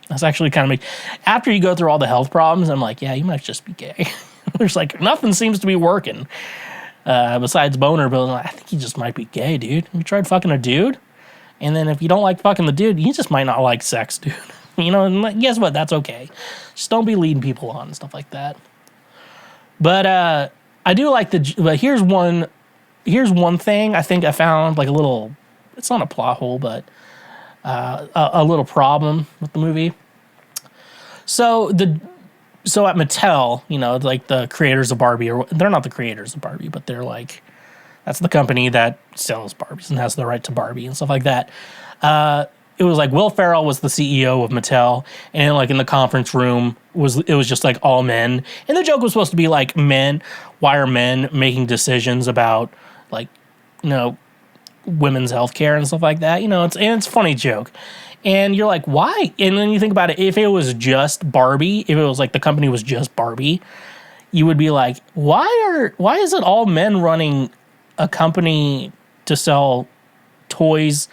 That's actually kind of after you go through all the health problems, I'm like, yeah, you might just be gay. There's like nothing seems to be working besides boner, but I think you just might be gay, dude. You tried fucking a dude, and then if you don't like fucking the dude, you just might not like sex, dude. And guess what? That's okay. Just don't be leading people on and stuff like that. But I do like but here's one thing I think I found like a little, it's not a plot hole, but a little problem with the movie. So at Mattel, like the creators of Barbie, or they're not the creators of Barbie, but they're like, that's the company that sells Barbies and has the right to Barbie and stuff like that. It was like Will Ferrell was the CEO of Mattel, and like in the conference room it was just like all men, and the joke was supposed to be like, why are men making decisions about like women's health care and stuff like that? It's a funny joke, and you're like, why? And then you think about it, if it was just Barbie, if it was like the company was just Barbie, you would be like, why is it all men running a company to sell toys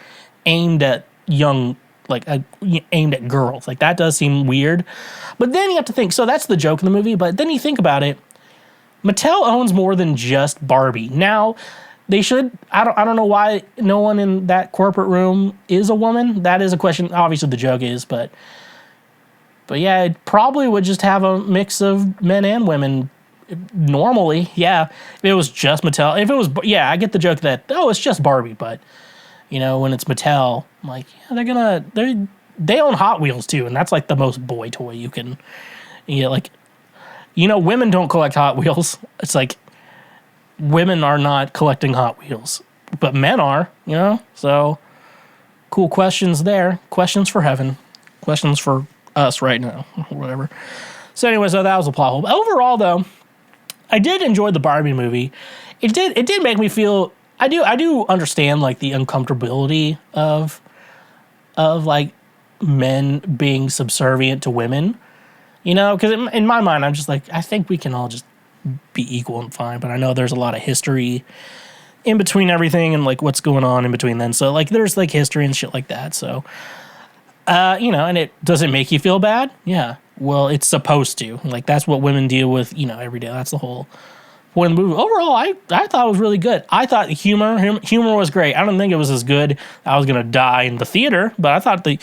aimed at aimed at girls? Like, that does seem weird. But then you have to think, so that's the joke in the movie, but then you think about it, Mattel owns more than just Barbie. Now, they should, I don't know why no one in that corporate room is a woman. That is a question, obviously the joke is, but yeah, it probably would just have a mix of men and women normally. Yeah, if it was just Mattel, I get the joke that, it's just Barbie, but when it's Mattel, I'm like, yeah, they own Hot Wheels too, and that's like the most boy toy you can, women don't collect Hot Wheels. It's like, women are not collecting Hot Wheels, but men are, so cool questions there. Questions for heaven. Questions for us right now, whatever. So anyway, that was a plot hole. But overall, though, I did enjoy the Barbie movie. It did make me feel, I do understand like the uncomfortability of like men being subservient to women, because in my mind I'm just like, I think we can all just be equal and fine, but I know there's a lot of history in between everything and like what's going on in between then. So like there's like history and shit like that. So and it doesn't make you feel bad. Yeah, well, it's supposed to. Like that's what women deal with, every day. That's the whole point of the movie. Overall, I thought it was really good. I thought humor was great. I don't think it was as good. I was gonna die in the theater, but I thought the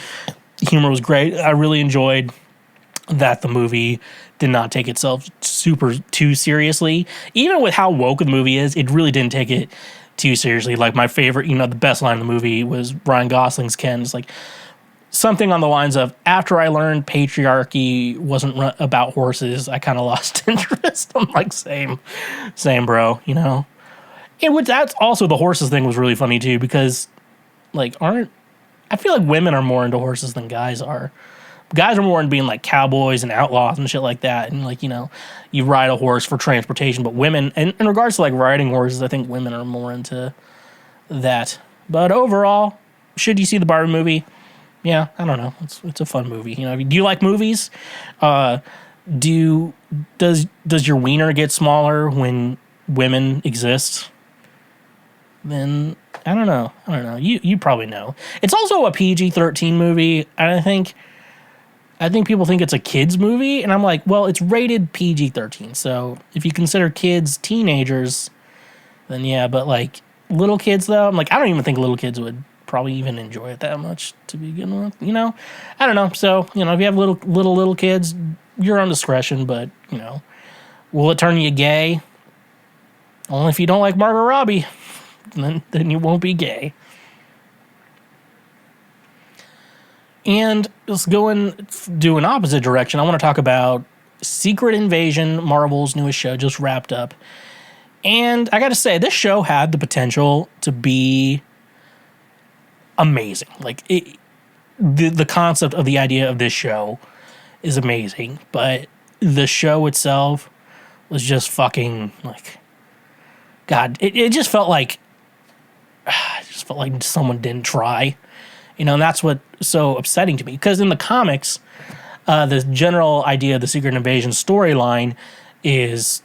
humor was great. I really enjoyed that the movie did not take itself too seriously. Even with how woke the movie is, it really didn't take it too seriously. Like my favorite, the best line in the movie was Ryan Gosling's Ken. It's like something on the lines of, after I learned patriarchy wasn't about horses, I kind of lost interest. I'm like, same bro, that's also, the horses thing was really funny too, because like I feel like women are more into horses than guys are. Guys are more into being like cowboys and outlaws and shit like that, and like you ride a horse for transportation. But women, and in regards to like riding horses, I think women are more into that. But overall, should you see the Barbie movie? Yeah, I don't know. It's a fun movie. Do you like movies? Does your wiener get smaller when women exist? Then I don't know. You probably know. It's also a PG-13 movie, and I think people think it's a kids movie, and I'm like, well, it's rated PG-13. So if you consider kids teenagers, then yeah. But like little kids, though, I'm like, I don't even think little kids would probably even enjoy it that much to begin with. You know, I don't know. So, you know, if you have little kids, your own discretion. But, you know, will it turn you gay? Only if you don't like Margot Robbie. Then you won't be gay. And let's do an opposite direction. I want to talk about Secret Invasion, Marvel's newest show, just wrapped up. And I got to say, this show had the potential to be amazing. Like, the concept of the idea of this show is amazing. But the show itself was just fucking, like, God, it just felt like, someone didn't try. You know, and that's what's so upsetting to me. Because in the comics, the general idea of the Secret Invasion storyline is,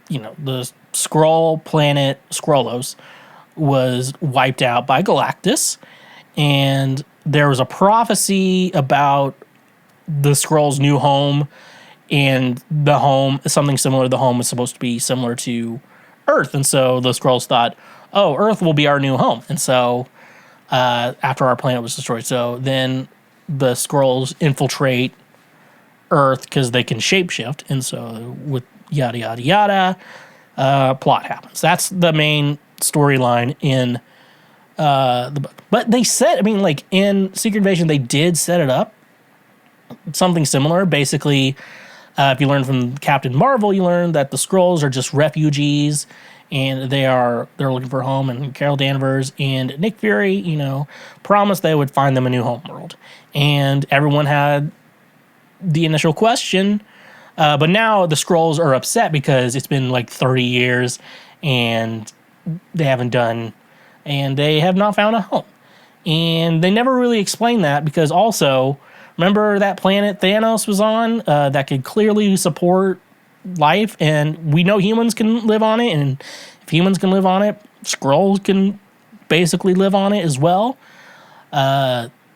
you know, the Skrull planet Skrullos was wiped out by Galactus, and there was a prophecy about the Skrulls' new home, and the home, something similar to the home, was supposed to be similar to Earth, and so the Skrulls thought, oh, Earth will be our new home, and so after our planet was destroyed. So then the Skrulls infiltrate Earth because they can shapeshift, and so with yada yada yada, plot happens. That's the main storyline in the book. But they said, I mean, like in Secret Invasion, they did set it up something similar. Basically, if you learn from Captain Marvel, you learn that the Skrulls are just refugees, and they're looking for a home. And Carol Danvers and Nick Fury, you know, promised they would find them a new homeworld. And everyone had the initial question, but now the Skrulls are upset because it's been like 30 years and they have not found a home. And they never really explained that, because also, remember that planet Thanos was on that could clearly support life, and we know humans can live on it, and if humans can live on it, Skrulls can basically live on it as well.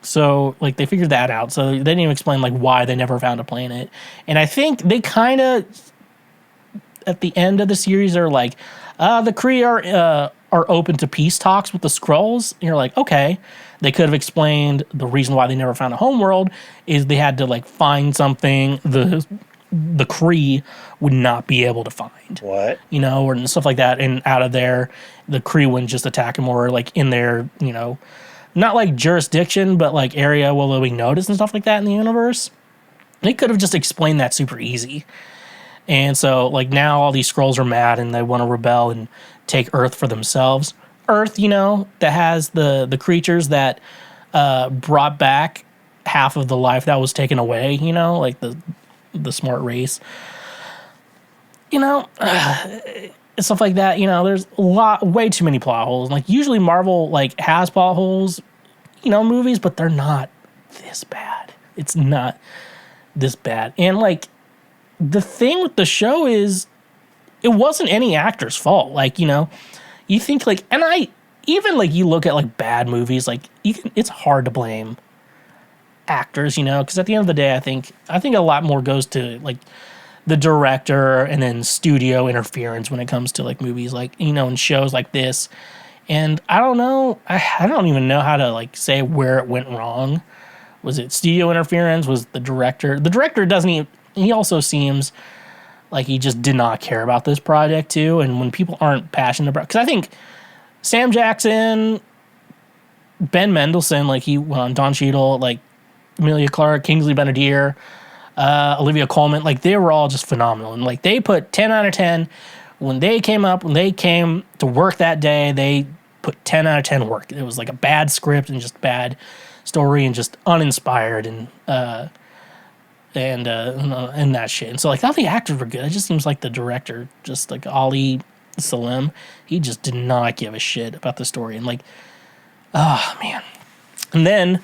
So, like, they figured that out. So they didn't even explain, like, why they never found a planet. And I think they kind of, at the end of the series, are like, the Kree are open to peace talks with the Skrulls. And you're like, okay. They could have explained the reason why they never found a homeworld is they had to, like, find something the Kree would not be able to find. What? You know, or stuff like that. And out of there, the Kree wouldn't just attack them, or, like, in their, you know, not like jurisdiction, but like area where they'll be noticed and stuff like that in the universe. They could have just explained that super easy. And so, like, now all these Skrulls are mad and they want to rebel and take Earth for themselves. Earth, you know, that has the creatures that brought back half of the life that was taken away, you know, like the smart race. You know, stuff like that, you know, there's way too many plot holes. Like, usually Marvel, like, has plot holes, you know, movies, but they're not this bad. It's not this bad. And, like, the thing with the show is, it wasn't any actor's fault. Like, you know, you think, like, and even, like, you look at, like, bad movies, like, it's hard to blame actors, you know, because at the end of the day, I think a lot more goes to, like, the director and then studio interference when it comes to, like, movies, like, you know, and shows like this. And I don't know, I don't even know how to, like, say where it went wrong. Was it studio interference? Was the director? The director doesn't even, he also seems like he just did not care about this project too. And when people aren't passionate about, because I think Sam Jackson, Ben Mendelsohn, like, he went on Don Cheadle, like, Emilia Clarke, Kingsley Benadir, Olivia Colman, like, they were all just phenomenal. And, like, they put 10 out of 10. When they came to work that day, they put 10 out of 10 work. It was like a bad script and just bad story and just uninspired and that shit. And so, like, all the actors were good. It just seems like the director, just like Ali Salim, he just did not give a shit about the story. And, like, oh, man. And then,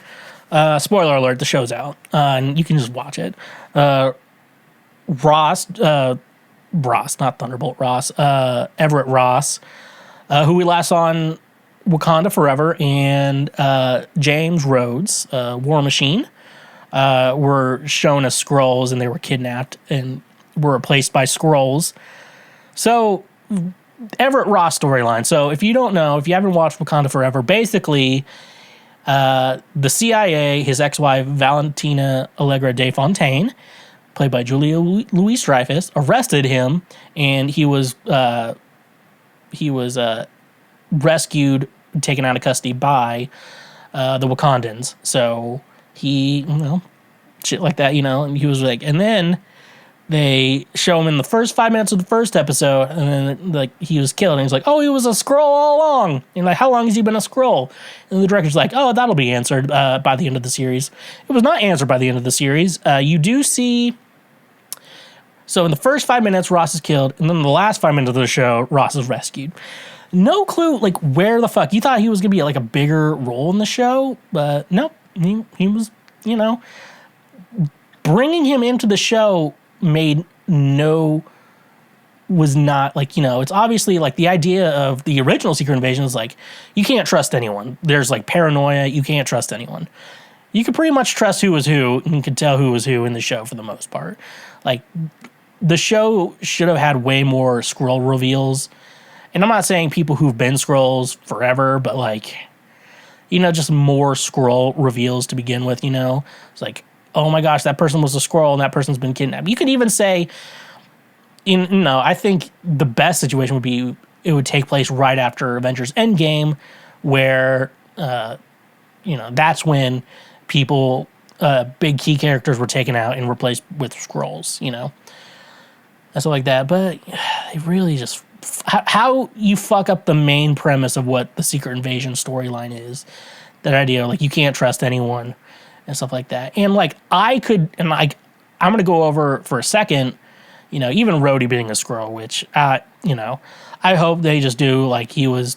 spoiler alert, the show's out, and you can just watch it. Ross, not Thunderbolt Ross, Everett Ross, who we last saw on Wakanda Forever, and James Rhodes, War Machine, were shown as Skrulls, and they were kidnapped and were replaced by Skrulls. So, Everett Ross storyline. So, if you don't know, if you haven't watched Wakanda Forever, basically, The CIA, his ex-wife Valentina Allegra de Fontaine, played by Julia Louis-Dreyfus, arrested him, and he was rescued, taken out of custody by the Wakandans. So he, shit like that, and he was like, and then they show him in the first 5 minutes of the first episode, and then like he was killed, and he's like, oh, he was a Skrull all along. And like, how long has he been a Skrull? And the director's like, oh, that'll be answered by the end of the series. It was not answered by the end of the series. You do see. So in the first 5 minutes, Ross is killed, and then in the last 5 minutes of the show, Ross is rescued. No clue, like, where the fuck. You thought he was going to be, like, a bigger role in the show, but nope. He was, bringing him into the show was not, like, it's obviously, like, the idea of the original Secret Invasion is, like, you can't trust anyone. There's, like, paranoia. You can't trust anyone. You could pretty much trust who was who, and you could tell who was who in the show for the most part. Like, the show should have had way more Skrull reveals. And I'm not saying people who've been Skrulls forever, but like, just more Skrull reveals to begin with, It's like, oh my gosh, that person was a Skrull and that person's been kidnapped. You could even say, I think the best situation would be it would take place right after Avengers Endgame, where, that's when people, big key characters were taken out and replaced with Skrulls, and stuff like that. But it really just, how you fuck up the main premise of what the Secret Invasion storyline is. That idea, like, you can't trust anyone and stuff like that. And like, I'm going to go over for a second, even Rhodey being a Skrull, which, I hope they just do, like, he was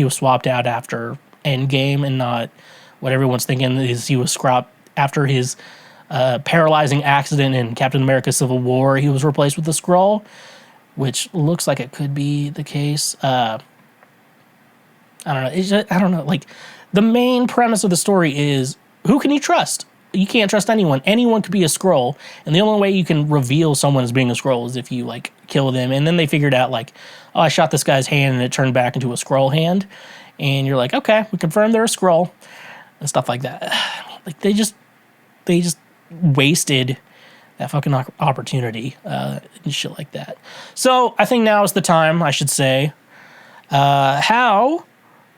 swapped out after Endgame and not what everyone's thinking is he was scrapped after his paralyzing accident in Captain America Civil War. He was replaced with a Skrull, which looks like it could be the case. I don't know. I don't know. Like, the main premise of the story is, who can you trust? You can't trust anyone. Anyone could be a Skrull, and the only way you can reveal someone as being a Skrull is if you, like, kill them. And then they figured out, like, oh, I shot this guy's hand and it turned back into a Skrull hand. And you're like, okay, we confirmed they're a Skrull and stuff like that. Like, they just wasted that fucking opportunity and shit like that. So I think now is the time, I should say. How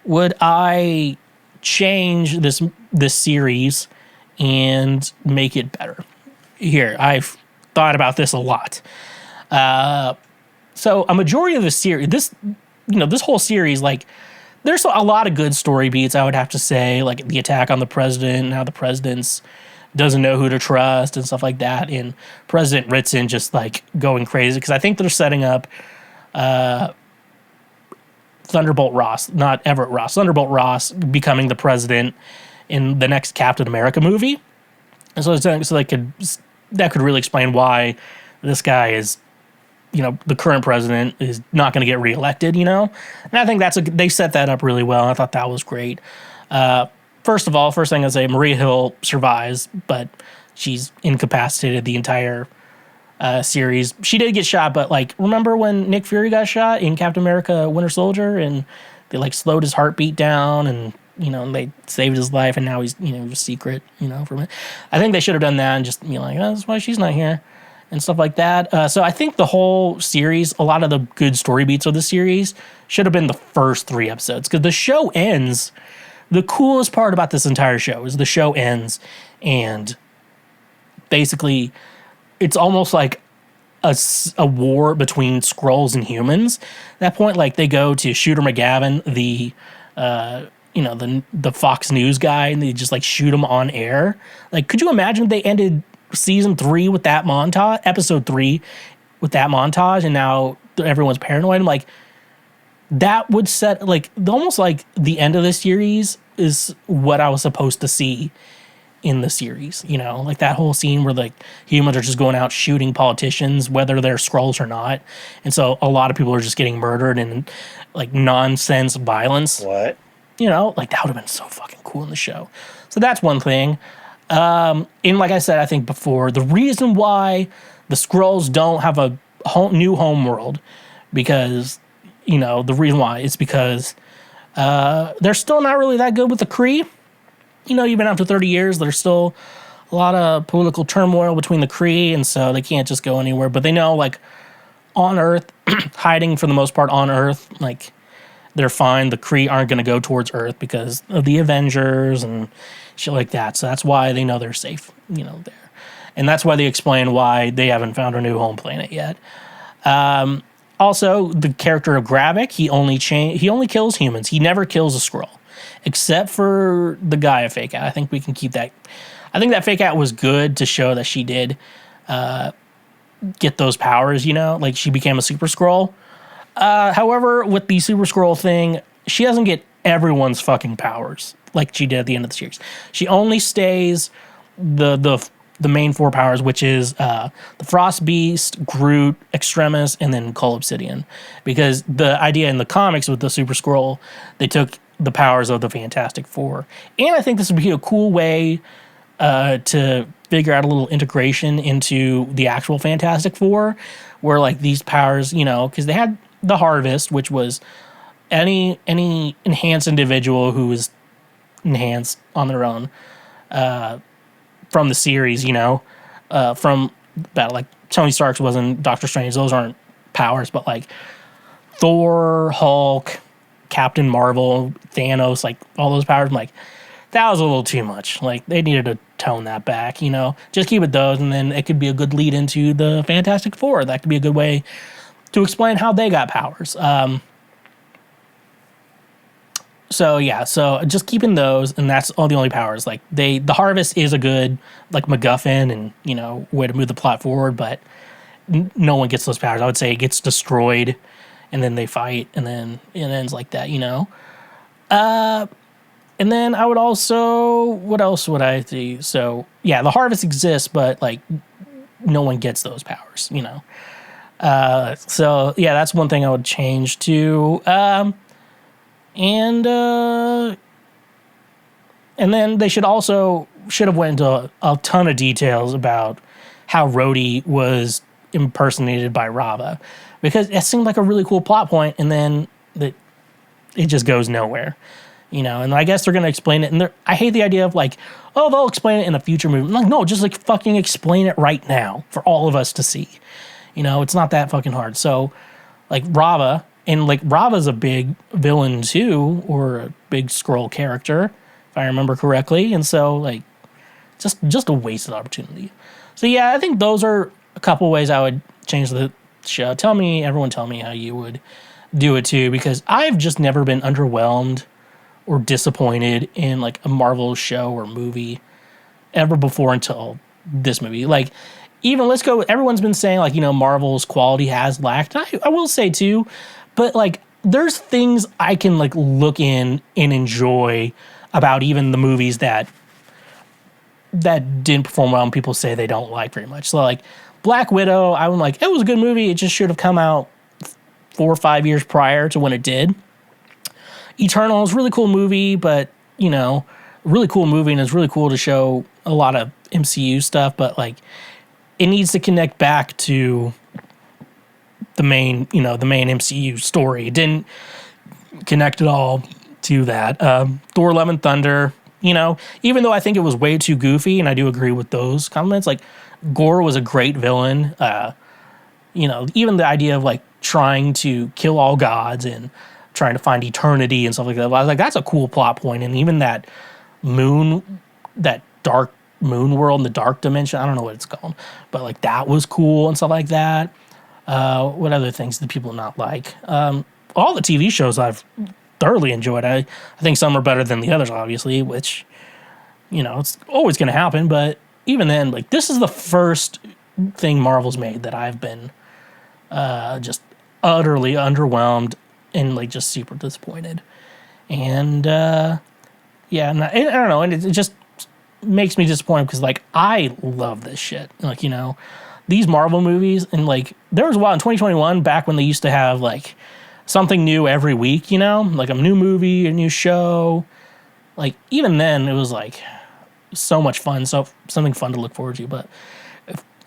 would I change this series and make it better? Here, I've thought about this a lot. So a majority of the series, this whole series, like, there's a lot of good story beats, I would have to say, like the attack on the president and how the president's doesn't know who to trust and stuff like that, and President Ritson just, like, going crazy, because I think they're setting up Thunderbolt Ross, not Everett Ross, Thunderbolt Ross becoming the president in the next Captain America movie. And so that could really explain why this guy is, the current president is not going to get reelected, And I think they set that up really well. I thought that was great. First thing I'd say, Maria Hill survives, but she's incapacitated the entire series. She did get shot, but, like, remember when Nick Fury got shot in Captain America Winter Soldier, and they, like, slowed his heartbeat down, and, and they saved his life, and now he's, a secret, from it. I think they should have done that and just be like, oh, that's why she's not here, and stuff like that. So I think the whole series, a lot of the good story beats of the series should have been the first 3 episodes, because the show ends. The coolest part about this entire show is the show ends, and basically it's almost like a war between Skrulls and humans. At that point, like, they go to Shooter McGavin, the Fox News guy, and they just, like, shoot him on air. Like, could you imagine if they ended season 3 with that montage, episode 3 with that montage, and now everyone's paranoid? I'm like, that would set, like, almost like the end of the series is what I was supposed to see in the series, like that whole scene where, like, humans are just going out shooting politicians, whether they're Skrulls or not. And so a lot of people are just getting murdered and, like, nonsense violence. What? Like, that would have been so fucking cool in the show. So that's one thing. And like I said, I think before, the reason why the Skrulls don't have a new home world, because, the reason why is because they're still not really that good with the Kree. even after 30 years, there's still a lot of political turmoil between the Kree, and so they can't just go anywhere. But they know, like, on Earth, hiding for the most part on Earth, like, they're fine. The Kree aren't going to go towards Earth because of the Avengers and shit like that. So that's why they know they're safe, there. And that's why they explain why they haven't found a new home planet yet. Also, the character of Gravik, he only kills humans. He never kills a Skrull, except for the Gaia fake out. I think we can keep that. I think that fake out was good to show that she did get those powers, like she became a Super Skrull. However, with the Super Skrull thing, she doesn't get everyone's fucking powers like she did at the end of the series. She only stays the main 4 powers, which is the Frost Beast, Groot, Extremis, and then Cull Obsidian. Because the idea in the comics with the Super Skrull, they took the powers of the Fantastic Four. And I think this would be a cool way to figure out a little integration into the actual Fantastic Four, where like these powers, because they had the Harvest, which was any enhanced individual who was enhanced on their own from the series, from that, like Tony Stark's wasn't Doctor Strange. Those aren't powers, but like Thor, Hulk, Captain Marvel, Thanos, like all those powers, I'm like, that was a little too much. Like they needed to tone that back, just keep it those, and then it could be a good lead into the Fantastic Four. That could be a good way to explain how they got powers. So just keeping those, and that's all the only powers. Like the Harvest is a good like MacGuffin and way to move the plot forward, but no one gets those powers. I would say it gets destroyed, and then they fight, and then it ends like that. And then I would also, what else would I do? So yeah, the Harvest exists, but like no one gets those powers. So yeah, that's one thing I would change to. And then they should have went into a ton of details about how Rhodey was impersonated by Rava, because it seemed like a really cool plot point, and then it just goes nowhere, and I guess they're going to explain it. And I hate the idea of like, oh, they'll explain it in a future movie. I'm like, no, just like fucking explain it right now for all of us to see. It's not that fucking hard. So like Rava, and like Rava's a big villain too, or a big Skrull character, if I remember correctly. And so like, just a wasted opportunity. So yeah, I think those are a couple ways I would change the show. Everyone tell me how you would do it too, because I've just never been underwhelmed or disappointed in like a Marvel show or movie ever before until this movie. Like, even let's go, everyone's been saying like, Marvel's quality has lacked. I will say too, but like there's things I can like look in and enjoy about even the movies that didn't perform well and people say they don't like very much. So like Black Widow, I'm like, it was a good movie. It just should have come out 4 or 5 years prior to when it did. Eternal is a really cool movie, but really cool movie, and it's really cool to show a lot of MCU stuff, but like it needs to connect back to the main MCU story. It didn't connect at all to that. Thor: Love and Thunder, even though I think it was way too goofy, and I do agree with those comments, like Gore was a great villain. Even the idea of like trying to kill all gods and trying to find eternity and stuff like that. I was like, that's a cool plot point. And even that dark moon world in the dark dimension, I don't know what it's called, but like that was cool and stuff like that. What other things did people not like? All the TV shows I've thoroughly enjoyed. I think some are better than the others, obviously, which, it's always going to happen. But even then, like, this is the first thing Marvel's made that I've been just utterly underwhelmed and like just super disappointed. And I don't know, and it just makes me disappointed because like I love this shit. Like, these Marvel movies, and like there was a while in 2021 back when they used to have like something new every week, like a new movie, a new show. Like even then it was like so much fun, so something fun to look forward to. But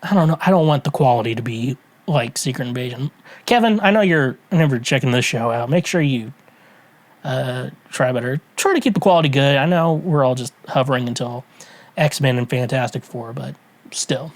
I don't know, I don't want the quality to be like Secret Invasion. Kevin, I know you're never checking this show out. Make sure you try better. Try to keep the quality good. I know we're all just hovering until X-Men and Fantastic Four, but still.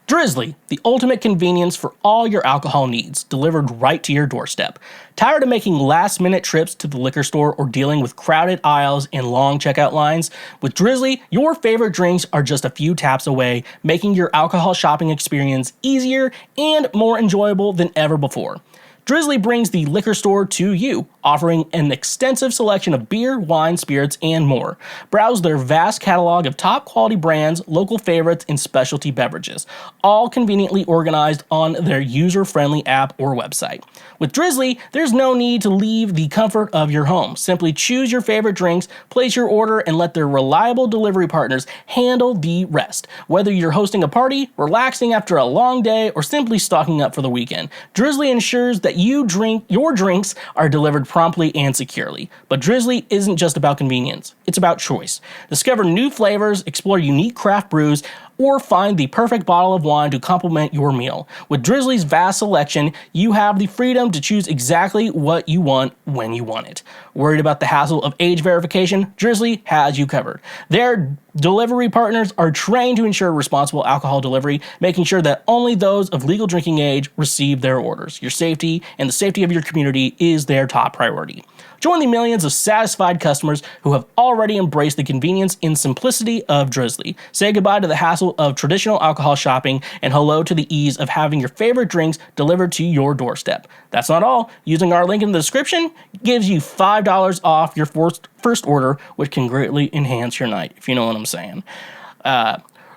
Drizly, the ultimate convenience for all your alcohol needs, delivered right to your doorstep. Tired of making last-minute trips to the liquor store or dealing with crowded aisles and long checkout lines? With Drizly, your favorite drinks are just a few taps away, making your alcohol shopping experience easier and more enjoyable than ever before. Drizly brings the liquor store to you, offering an extensive selection of beer, wine, spirits, and more. Browse their vast catalog of top-quality brands, local favorites, and specialty beverages, all conveniently organized on their user-friendly app or website. With Drizly, there's no need to leave the comfort of your home. Simply choose your favorite drinks, place your order, and let their reliable delivery partners handle the rest. Whether you're hosting a party, relaxing after a long day, or simply stocking up for the weekend, Drizly ensures that your drinks are delivered promptly and securely. But Drizly isn't just about convenience, it's about choice. Discover new flavors, explore unique craft brews, or find the perfect bottle of wine to complement your meal. With Drizly's vast selection, you have the freedom to choose exactly what you want when you want it. Worried about the hassle of age verification? Drizly has you covered. Their delivery partners are trained to ensure responsible alcohol delivery, making sure that only those of legal drinking age receive their orders. Your safety and the safety of your community is their top priority. Join the millions of satisfied customers who have already embraced the convenience and simplicity of Drizly. Say goodbye to the hassle of traditional alcohol shopping and hello to the ease of having your favorite drinks delivered to your doorstep. That's not all. Using our link in the description gives you $5 off your first order, which can greatly enhance your night, if you know what I'm saying.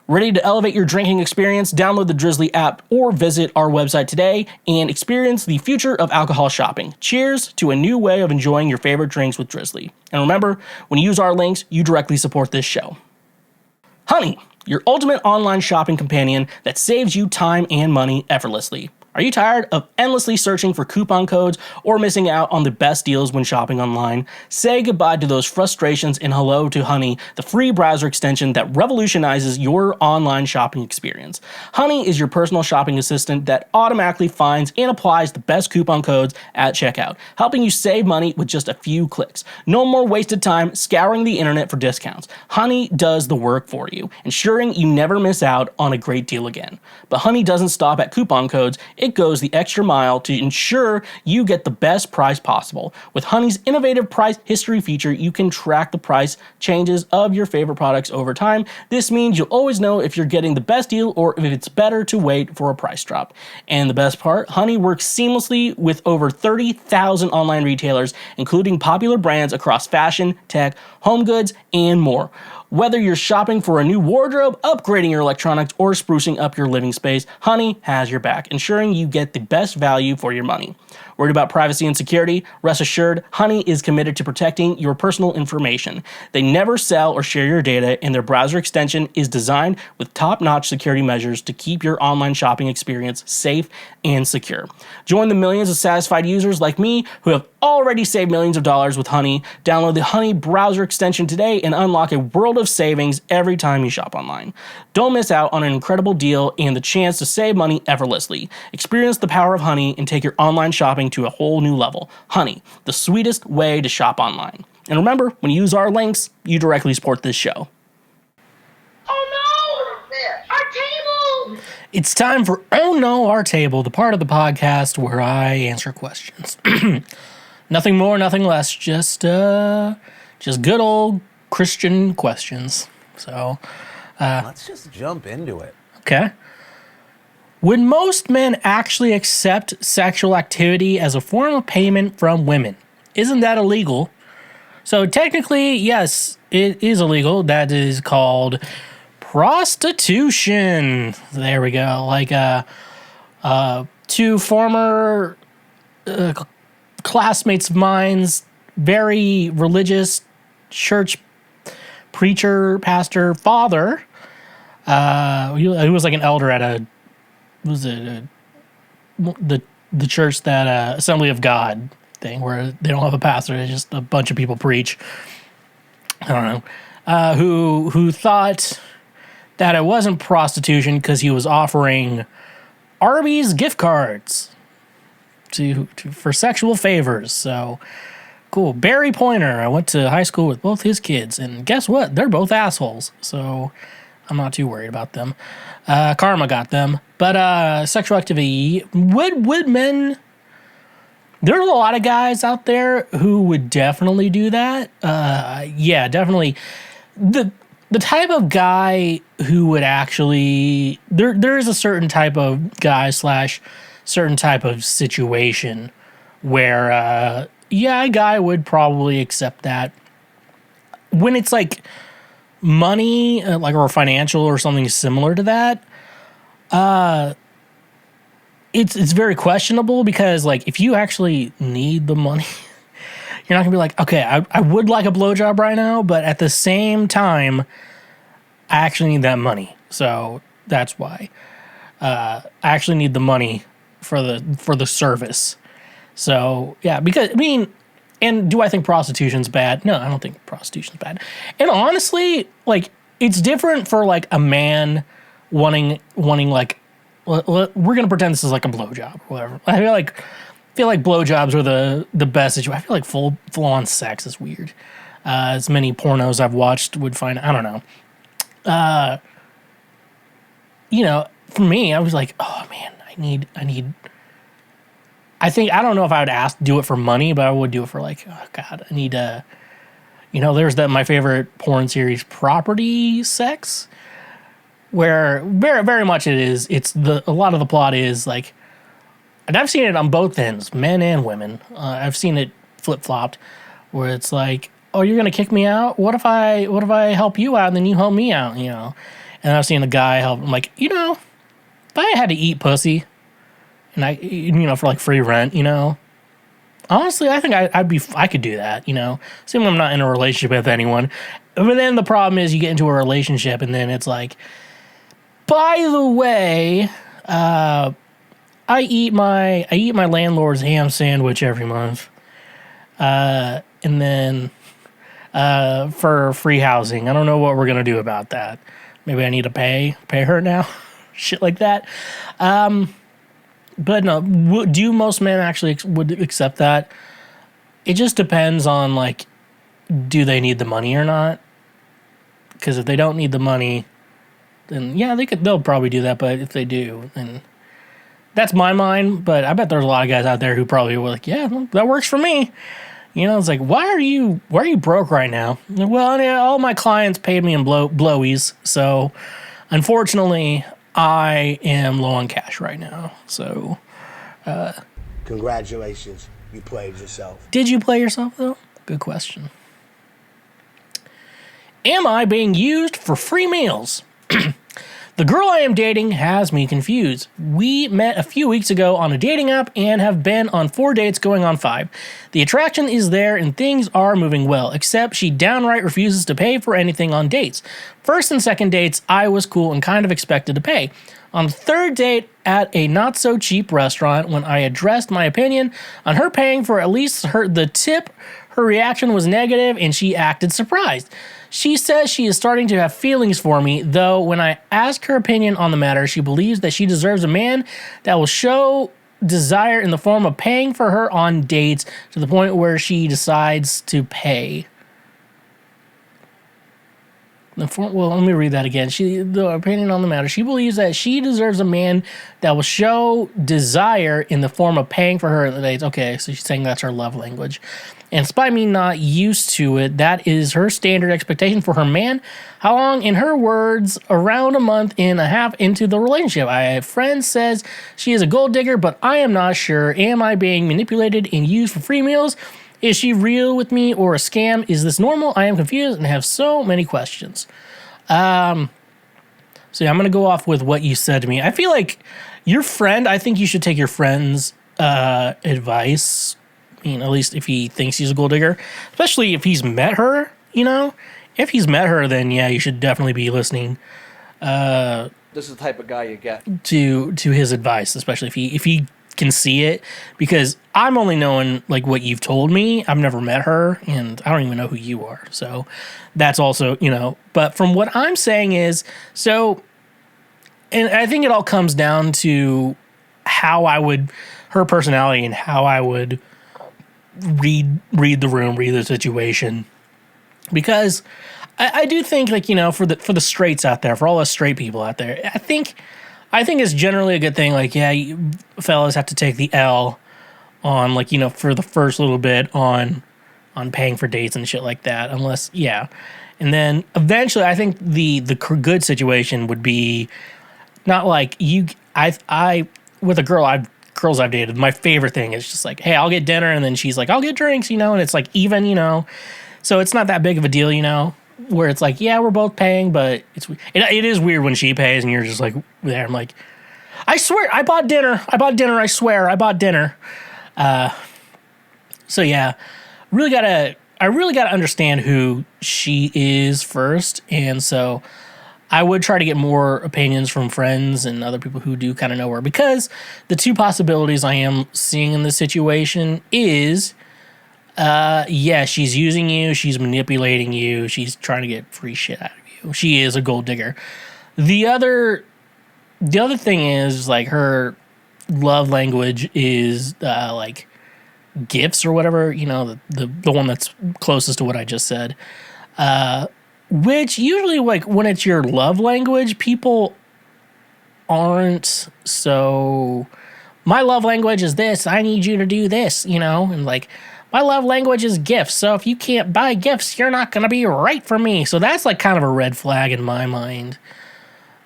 Ready to elevate your drinking experience? Download the Drizly app or visit our website today and experience the future of alcohol shopping. Cheers to a new way of enjoying your favorite drinks with Drizly. And remember, when you use our links, you directly support this show. Honey, your ultimate online shopping companion that saves you time and money effortlessly. Are you tired of endlessly searching for coupon codes or missing out on the best deals when shopping online? Say goodbye to those frustrations and hello to Honey, the free browser extension that revolutionizes your online shopping experience. Honey is your personal shopping assistant that automatically finds and applies the best coupon codes at checkout, helping you save money with just a few clicks. No more wasted time scouring the internet for discounts. Honey does the work for you, ensuring you never miss out on a great deal again. But Honey doesn't stop at coupon codes. It goes the extra mile to ensure you get the best price possible. With Honey's innovative price history feature, you can track the price changes of your favorite products over time. This means you'll always know if you're getting the best deal or if it's better to wait for a price drop. And the best part, Honey works seamlessly with over 30,000 online retailers, including popular brands across fashion, tech, home goods, and more. Whether you're shopping for a new wardrobe, upgrading your electronics, or sprucing up your living space, Honey has your back, ensuring you get the best value for your money. Worried about privacy and security? Rest assured, Honey is committed to protecting your personal information. They never sell or share your data, and their browser extension is designed with top-notch security measures to keep your online shopping experience safe and secure. Join the millions of satisfied users like me who have already saved millions of dollars with Honey. Download the Honey browser extension today and unlock a world of savings every time you shop online. Don't miss out on an incredible deal and the chance to save money effortlessly. Experience the power of Honey and take your online shopping to a whole new level. Honey, the sweetest way to shop online. And remember, when you use our links, you directly support this show. Oh no! Our table! It's time for Oh No, Our Table, the part of the podcast where I answer questions. Nothing more, nothing less, just good old Christian questions. So, let's just jump into it. Okay. Would most men actually accept sexual activity as a form of payment from women? Isn't that illegal? So technically, yes, it is illegal. That is called prostitution. There we go. Like two former classmates of mine's, very religious church preacher, pastor, father. He was like an elder at the church that Assembly of God thing where they don't have a pastor, it's just a bunch of people preach. I don't know. Who thought that it wasn't prostitution because he was offering Arby's gift cards. for sexual favors. So cool. Barry Pointer, I went to high school with both his kids, and guess what? They're both assholes. So I'm not too worried about them. Karma got them. But sexual activity, would men... There's a lot of guys out there who would definitely do that. Yeah, definitely. The type of guy who would actually... There is a certain type of guy / certain type of situation where, yeah, a guy would probably accept that. When it's like money, like, or financial or something similar to that, it's very questionable, because like if you actually need the money, you're not gonna be like, okay, I would like a blowjob right now, but at the same time, I actually need that money. So that's why I actually need the money for the service. So yeah, because I mean, and do I think prostitution's bad? No, I don't think prostitution's bad. And honestly, like, it's different for like a man wanting like, we're gonna pretend this is like a blowjob or whatever. I feel like blowjobs are the best situation. I feel like full on sex is weird. As many pornos I've watched would find, I don't know. You know, for me, I was like, oh man, I need. I don't know if I would do it for money, but I would do it for like, oh god, I need you know, there's my favorite porn series, Property Sex, where very, very much a lot of the plot is like, and I've seen it on both ends, men and women. I've seen it flip-flopped, where it's like, oh, you're gonna kick me out? What if I help you out and then you help me out, you know? And I've seen a guy help. I'm like, you know, if I had to eat pussy, and you know, for like free rent, you know, honestly, I think I could do that, you know. Assuming I'm not in a relationship with anyone. But then the problem is you get into a relationship and then it's like, by the way, I eat my landlord's ham sandwich every month, and then for free housing. I don't know what we're gonna do about that. Maybe I need to pay her now, shit like that. But no, do most men actually would accept that? It just depends on like, do they need the money or not? Because if they don't need the money, then yeah, they'll probably do that. But if they do, then that's my mind. But I bet there's a lot of guys out there who probably were like, yeah, that works for me. You know, it's like, why are you broke right now? Well, yeah, all my clients paid me in blowies, so unfortunately, I am low on cash right now. So, Congratulations, you played yourself. Did you play yourself though? Good question. Am I being used for free meals? The girl I am dating has me confused. We met a few weeks ago on a dating app and have been on 4 dates going on 5. The attraction is there and things are moving well, except she downright refuses to pay for anything on dates. First and second dates, I was cool and kind of expected to pay. On the third date at a not-so-cheap restaurant, when I addressed my opinion on her paying for at least the tip, her reaction was negative and she acted surprised. She says she is starting to have feelings for me, though when I ask her opinion on the matter, she believes that she deserves a man that will show desire in the form of paying for her on dates to the point where she decides to pay. Well, let me read that again. The opinion on the matter. She believes that she deserves a man that will show desire in the form of paying for her dates. Okay, so she's saying that's her love language. And despite me not used to it, that is her standard expectation for her man. How long? In her words, around a month and a half into the relationship. A friend says she is a gold digger, but I am not sure. Am I being manipulated and used for free meals? Is she real with me or a scam? Is this normal? I am confused and have so many questions. So yeah, I'm going to go off with what you said to me. I feel like your friend, I think you should take your friend's advice. I mean, at least if he thinks he's a gold digger, especially if he's met her, you know? If he's met her, then yeah, you should definitely be listening. This is the type of guy you get. To his advice, especially if he can see it, because I'm only knowing like what you've told me. I've never met her and I don't even know who you are. So that's also, you know, but from what I'm saying is, so, and I think it all comes down to how I would her personality and how I would read the room, read the situation. Because I do think, like, you know, for the straights out there, for all us straight people out there, I think it's generally a good thing. Like, yeah, fellas have to take the L on, like, you know, for the first little bit on paying for dates and shit like that. Unless, yeah. And then eventually, I think the good situation would be not like I with a girls I've dated, my favorite thing is just like, hey, I'll get dinner, and then she's like, I'll get drinks, you know, and it's like even, you know, so it's not that big of a deal, you know, where it's like, yeah, we're both paying, but it is weird when she pays and you're just like there. I'm like, I swear I bought dinner. I swear I bought dinner. So yeah, I really gotta understand who she is first, and so I would try to get more opinions from friends and other people who do kind of know her, because the two possibilities I am seeing in this situation is, yeah, she's using you, she's manipulating you, she's trying to get free shit out of you. She is a gold digger. The other thing is, like, her love language is like gifts or whatever, you know, the one that's closest to what I just said. Which usually, like, when it's your love language, people aren't so, my love language is this, I need you to do this, you know, and like, my love language is gifts, so if you can't buy gifts, you're not going to be right for me. So that's like kind of a red flag in my mind,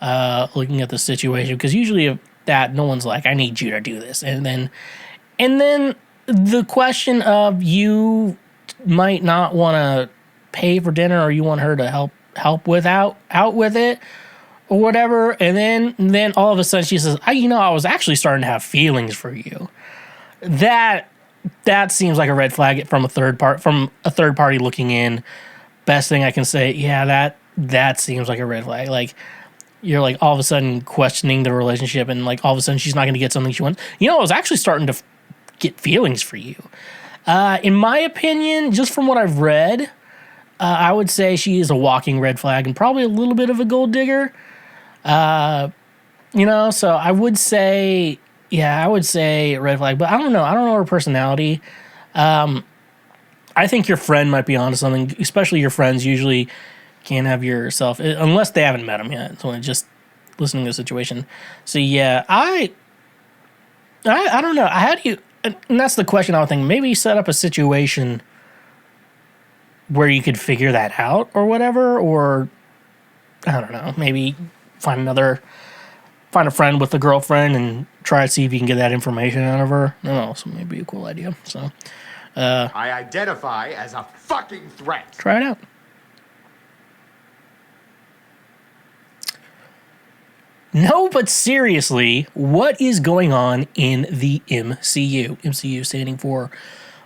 looking at the situation, because usually that no one's like, I need you to do this. And then the question of, you might not want to pay for dinner, or you want her to help out with it or whatever, and then all of a sudden she says, I was actually starting to have feelings for you. That seems like a red flag from a third party looking in. Best thing I can say, yeah, that seems like a red flag. Like, you're like all of a sudden questioning the relationship, and like all of a sudden she's not going to get something she wants. I was actually starting to get feelings for you. In my opinion, just from what I've read, I would say she is a walking red flag and probably a little bit of a gold digger. So I would say, red flag, but I don't know her personality. I think your friend might be onto something, especially your friends usually can't have yourself, unless they haven't met him yet. So just listening to the situation. So yeah, I don't know. How do you, and that's the question I would think, maybe set up a situation where you could figure that out or whatever, or I don't know, maybe find a friend with a girlfriend and try to see if you can get that information out of her. I don't know, so maybe a cool idea. So, I identify as a fucking threat. Try it out. No, but seriously, what is going on in the MCU? MCU standing for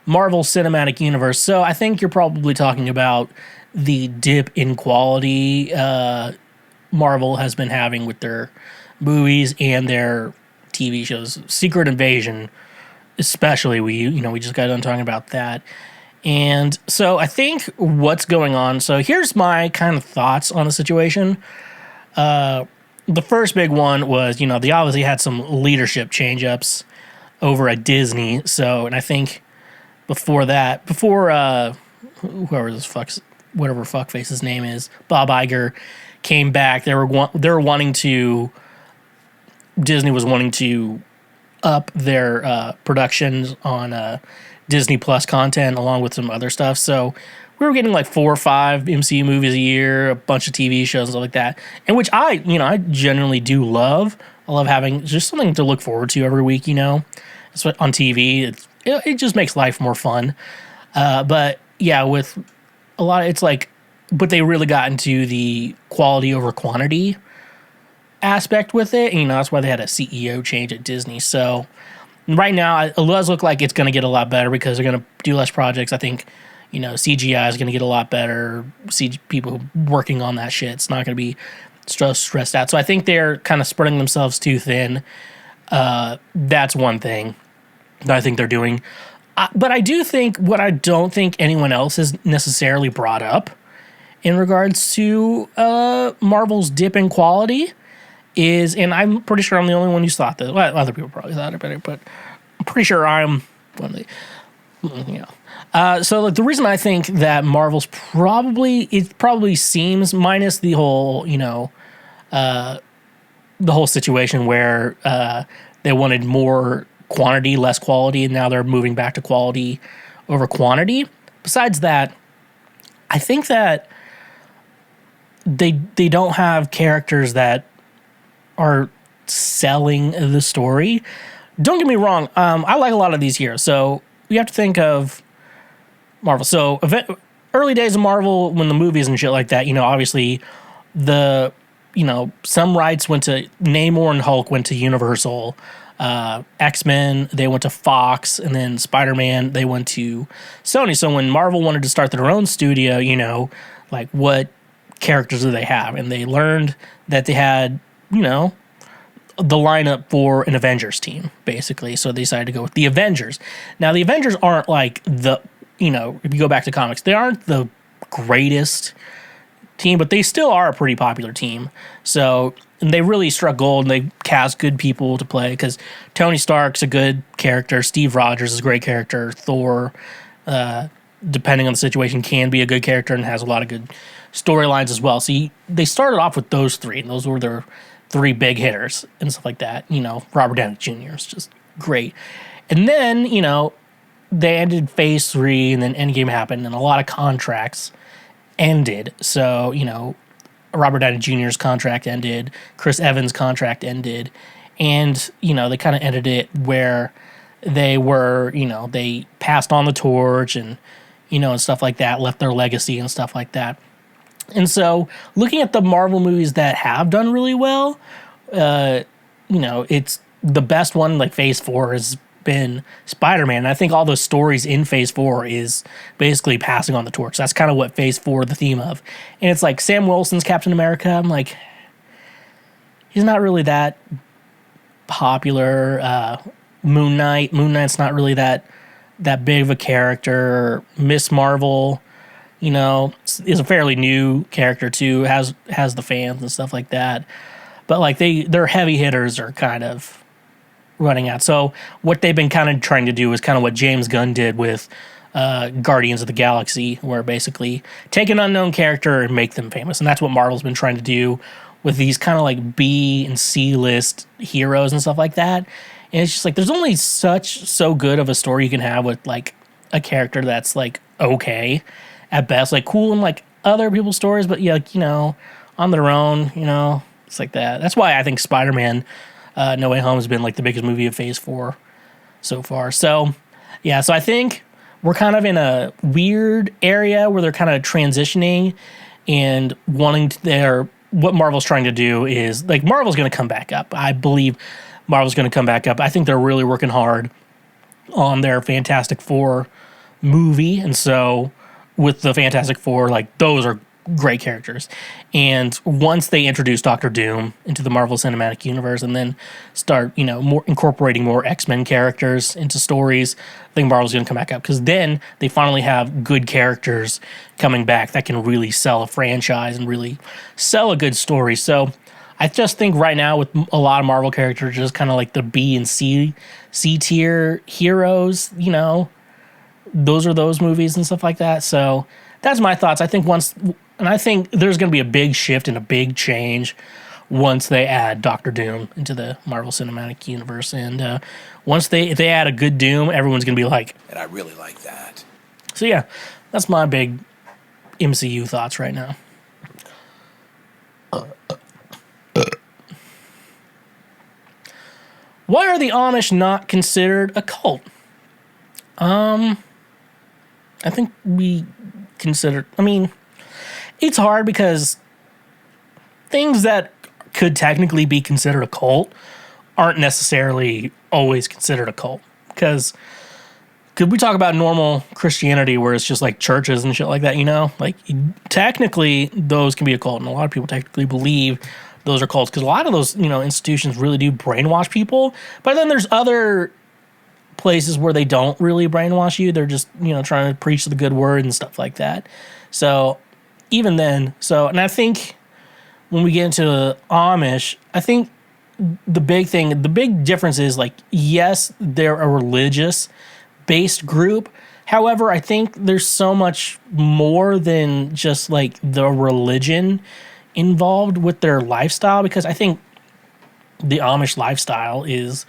Marvel Cinematic Universe. So I think you're probably talking about the dip in quality Marvel has been having with their movies and their TV shows. Secret Invasion, especially, we just got done talking about that. And so I think what's going on, so here's my kind of thoughts on the situation. The first big one was, they obviously had some leadership change-ups over at Disney. So, and I think before whoever whatever fuckface's name is, Bob Iger, came back, Disney was wanting to up their productions on Disney Plus content along with some other stuff. So we were getting like 4 or 5 MCU movies a year, a bunch of TV shows and stuff like that, and which I generally do love. I love having just something to look forward to every week, on TV. It just makes life more fun. But yeah, with a lot of, it's like, but they really got into the quality over quantity aspect with it. And, that's why they had a CEO change at Disney. So right now, it does look like it's going to get a lot better because they're going to do less projects. I think, CGI is going to get a lot better. People working on that shit, it's not going to be stressed out. So I think they're kind of spreading themselves too thin. That's one thing that I think they're doing. But I do think, what I don't think anyone else has necessarily brought up in regards to Marvel's dip in quality is, and I'm pretty sure I'm the only one who's thought this. Well, other people probably thought it better, but pretty sure I'm one of the, so like the reason I think that Marvel's probably seems, minus the whole, the whole situation where they wanted more quantity, less quality, and now they're moving back to quality over quantity. Besides that, I think that they don't have characters that are selling the story. Don't get me wrong, I like a lot of these heroes. So you have to think of Marvel. So early days of Marvel, when the movies and shit like that, obviously some rights went to Namor and Hulk went to Universal. X-Men, they went to Fox, and then Spider-Man, they went to Sony. So when Marvel wanted to start their own studio, like what characters do they have? And they learned that they had, the lineup for an Avengers team, basically. So they decided to go with the Avengers. Now, the Avengers aren't like if you go back to comics, they aren't the greatest team, but they still are a pretty popular team. So they really struck gold, and they cast good people to play, because Tony Stark's a good character. Steve Rogers is a great character. Thor, depending on the situation, can be a good character and has a lot of good storylines as well. So they started off with those three, and those were their three big hitters and stuff like that. Robert Downey Jr. is just great. And then, they ended phase 3, and then Endgame happened, and a lot of contracts ended. So, Robert Downey Jr.'s contract ended, Chris Evans' contract ended, and, they kind of ended it where they were, they passed on the torch and, and stuff like that, left their legacy and stuff like that. And so, looking at the Marvel movies that have done really well, it's the best one, like Phase 4, has been Spider-Man. And I think all those stories in Phase 4 is basically passing on the torch. That's kind of what Phase 4, the theme of. And it's like Sam Wilson's Captain America. I'm like, he's not really that popular. Moon Knight's not really that big of a character. Miss Marvel, is a fairly new character too, has the fans and stuff like that. But like their heavy hitters are kind of running out. So what they've been kind of trying to do is kind of what James Gunn did with Guardians of the Galaxy, where basically take an unknown character and make them famous. And that's what Marvel's been trying to do with these kind of like B and C list heroes and stuff like that. And it's just like there's only so good of a story you can have with like a character that's like okay at best, like cool in like other people's stories, but yeah, like, on their own, it's like that. That's why I think Spider-Man No Way Home has been like the biggest movie of Phase 4 so far. So yeah, so I think we're kind of in a weird area where they're kind of transitioning and what Marvel's trying to do is like Marvel's going to come back up. I believe Marvel's going to come back up. I think they're really working hard on their Fantastic Four movie, and so with the Fantastic Four, like those are great characters. And once they introduce Doctor Doom into the Marvel Cinematic Universe and then start, more incorporating more X-Men characters into stories, I think Marvel's going to come back up, because then they finally have good characters coming back that can really sell a franchise and really sell a good story. So I just think right now with a lot of Marvel characters, just kind of like the B and C tier heroes, those are those movies and stuff like that. So that's my thoughts. I think I think there's going to be a big shift and a big change once they add Doctor Doom into the Marvel Cinematic Universe. And once they add a good Doom, everyone's going to be like, And I really like that. so yeah, that's my big MCU thoughts right now. Why are the Amish not considered a cult? I think it's hard because things that could technically be considered a cult aren't necessarily always considered a cult. Because could we talk about normal Christianity where it's just like churches and shit like that, Like technically those can be a cult, and a lot of people technically believe those are cults, because a lot of those, institutions really do brainwash people. But then there's other places where they don't really brainwash you. They're just, trying to preach the good word and stuff like that. So even then, and I think when we get into Amish, I think the big difference is like, yes, they're a religious based group. However, I think there's so much more than just like the religion involved with their lifestyle, because I think the Amish lifestyle is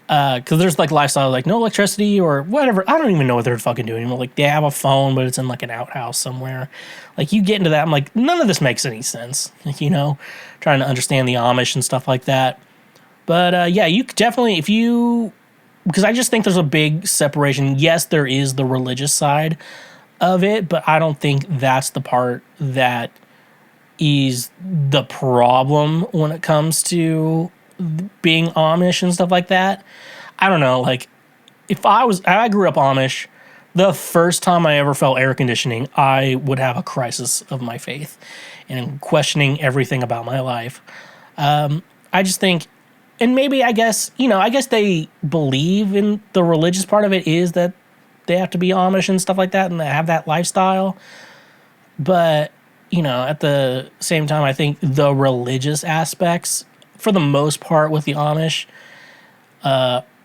because there's like lifestyle like no electricity or whatever. I don't even know what they're fucking doing anymore. Like they have a phone, but it's in like an outhouse somewhere. Like you get into that, I'm like, none of this makes any sense. Like, you know, trying to understand the Amish and stuff like that. But yeah, you could definitely, if you, because I just think there's a big separation. Yes, there is the religious side of it, but I don't think that's the part that is the problem when it comes to being Amish and stuff like that. I don't know, like if I grew up Amish, the first time I ever felt air conditioning, I would have a crisis of my faith and questioning everything about my life. I just think, and maybe I guess they believe in the religious part of it is that they have to be Amish and stuff like that and they have that lifestyle. But, you know, at the same time, I think the religious aspects, for the most part with the Amish,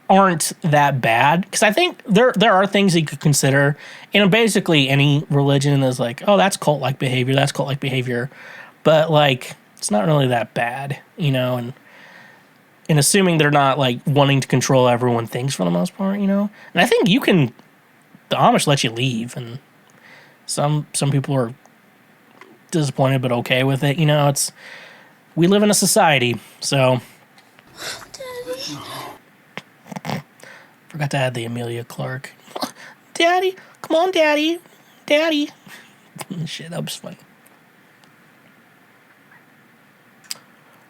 aren't that bad. Because I think there are things you could consider. And basically any religion is like, oh, that's cult-like behavior. But, like, it's not really that bad, you know, and assuming they're not, like, wanting to control everyone thinks for the most part, you know. And I think the Amish let you leave, and some people are disappointed but okay with it, you know. We live in a society, so. Forgot to add the Amelia Clark. Daddy, come on, Daddy. Shit, that was funny.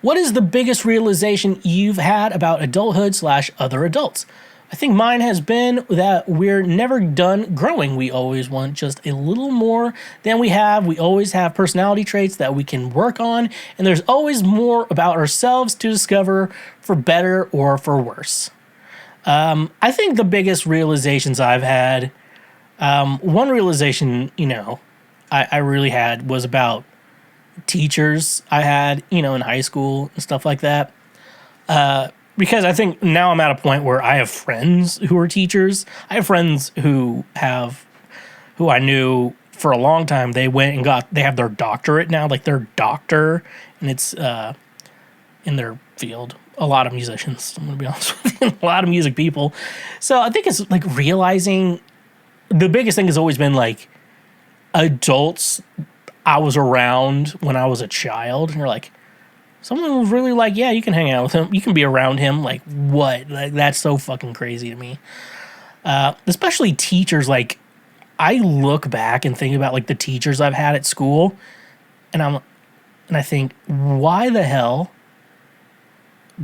What is the biggest realization you've had about adulthood / other adults? I think mine has been that we're never done growing. We always want just a little more than we have. We always have personality traits that we can work on, and there's always more about ourselves to discover, for better or for worse. I think the biggest realizations I've had, one realization, you know, I really had was about teachers I had, you know, in high school and stuff like that. Because I think now I'm at a point where I have friends who are teachers. I have friends who I knew for a long time. They have their doctorate now, like their doctor, and it's in their field. A lot of musicians, I'm gonna be honest with you, a lot of music people. So I think it's like realizing the biggest thing has always been like adults I was around when I was a child. And you're like, someone was really like, yeah, you can hang out with him. You can be around him. Like, what? Like, that's so fucking crazy to me. Especially teachers. Like, I look back and think about like the teachers I've had at school, and I think, why the hell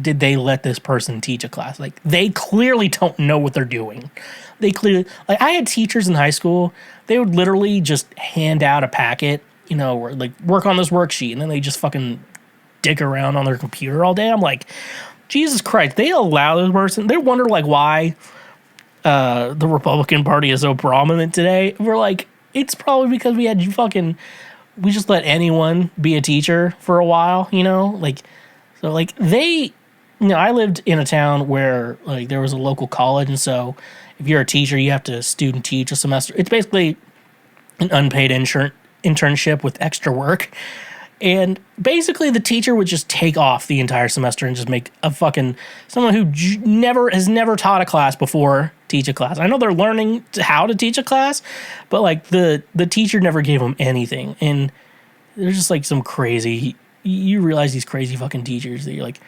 did they let this person teach a class? Like, they clearly don't know what they're doing. Like, I had teachers in high school, they would literally just hand out a packet, you know, or like work on this worksheet, and then they just fucking dick around on their computer all day. I'm like, Jesus Christ, they allow this person, they wonder like why the Republican Party is so prominent today. We're like, it's probably because we just let anyone be a teacher for a while, you know? Like, so like you know, I lived in a town where like there was a local college, and so if you're a teacher, you have to student teach a semester. It's basically an unpaid internship with extra work. And basically the teacher would just take off the entire semester and just make someone who has never taught a class before teach a class. I know they're learning how to teach a class, but like the teacher never gave them anything. And there's just like some crazy, you realize these crazy fucking teachers that you're like,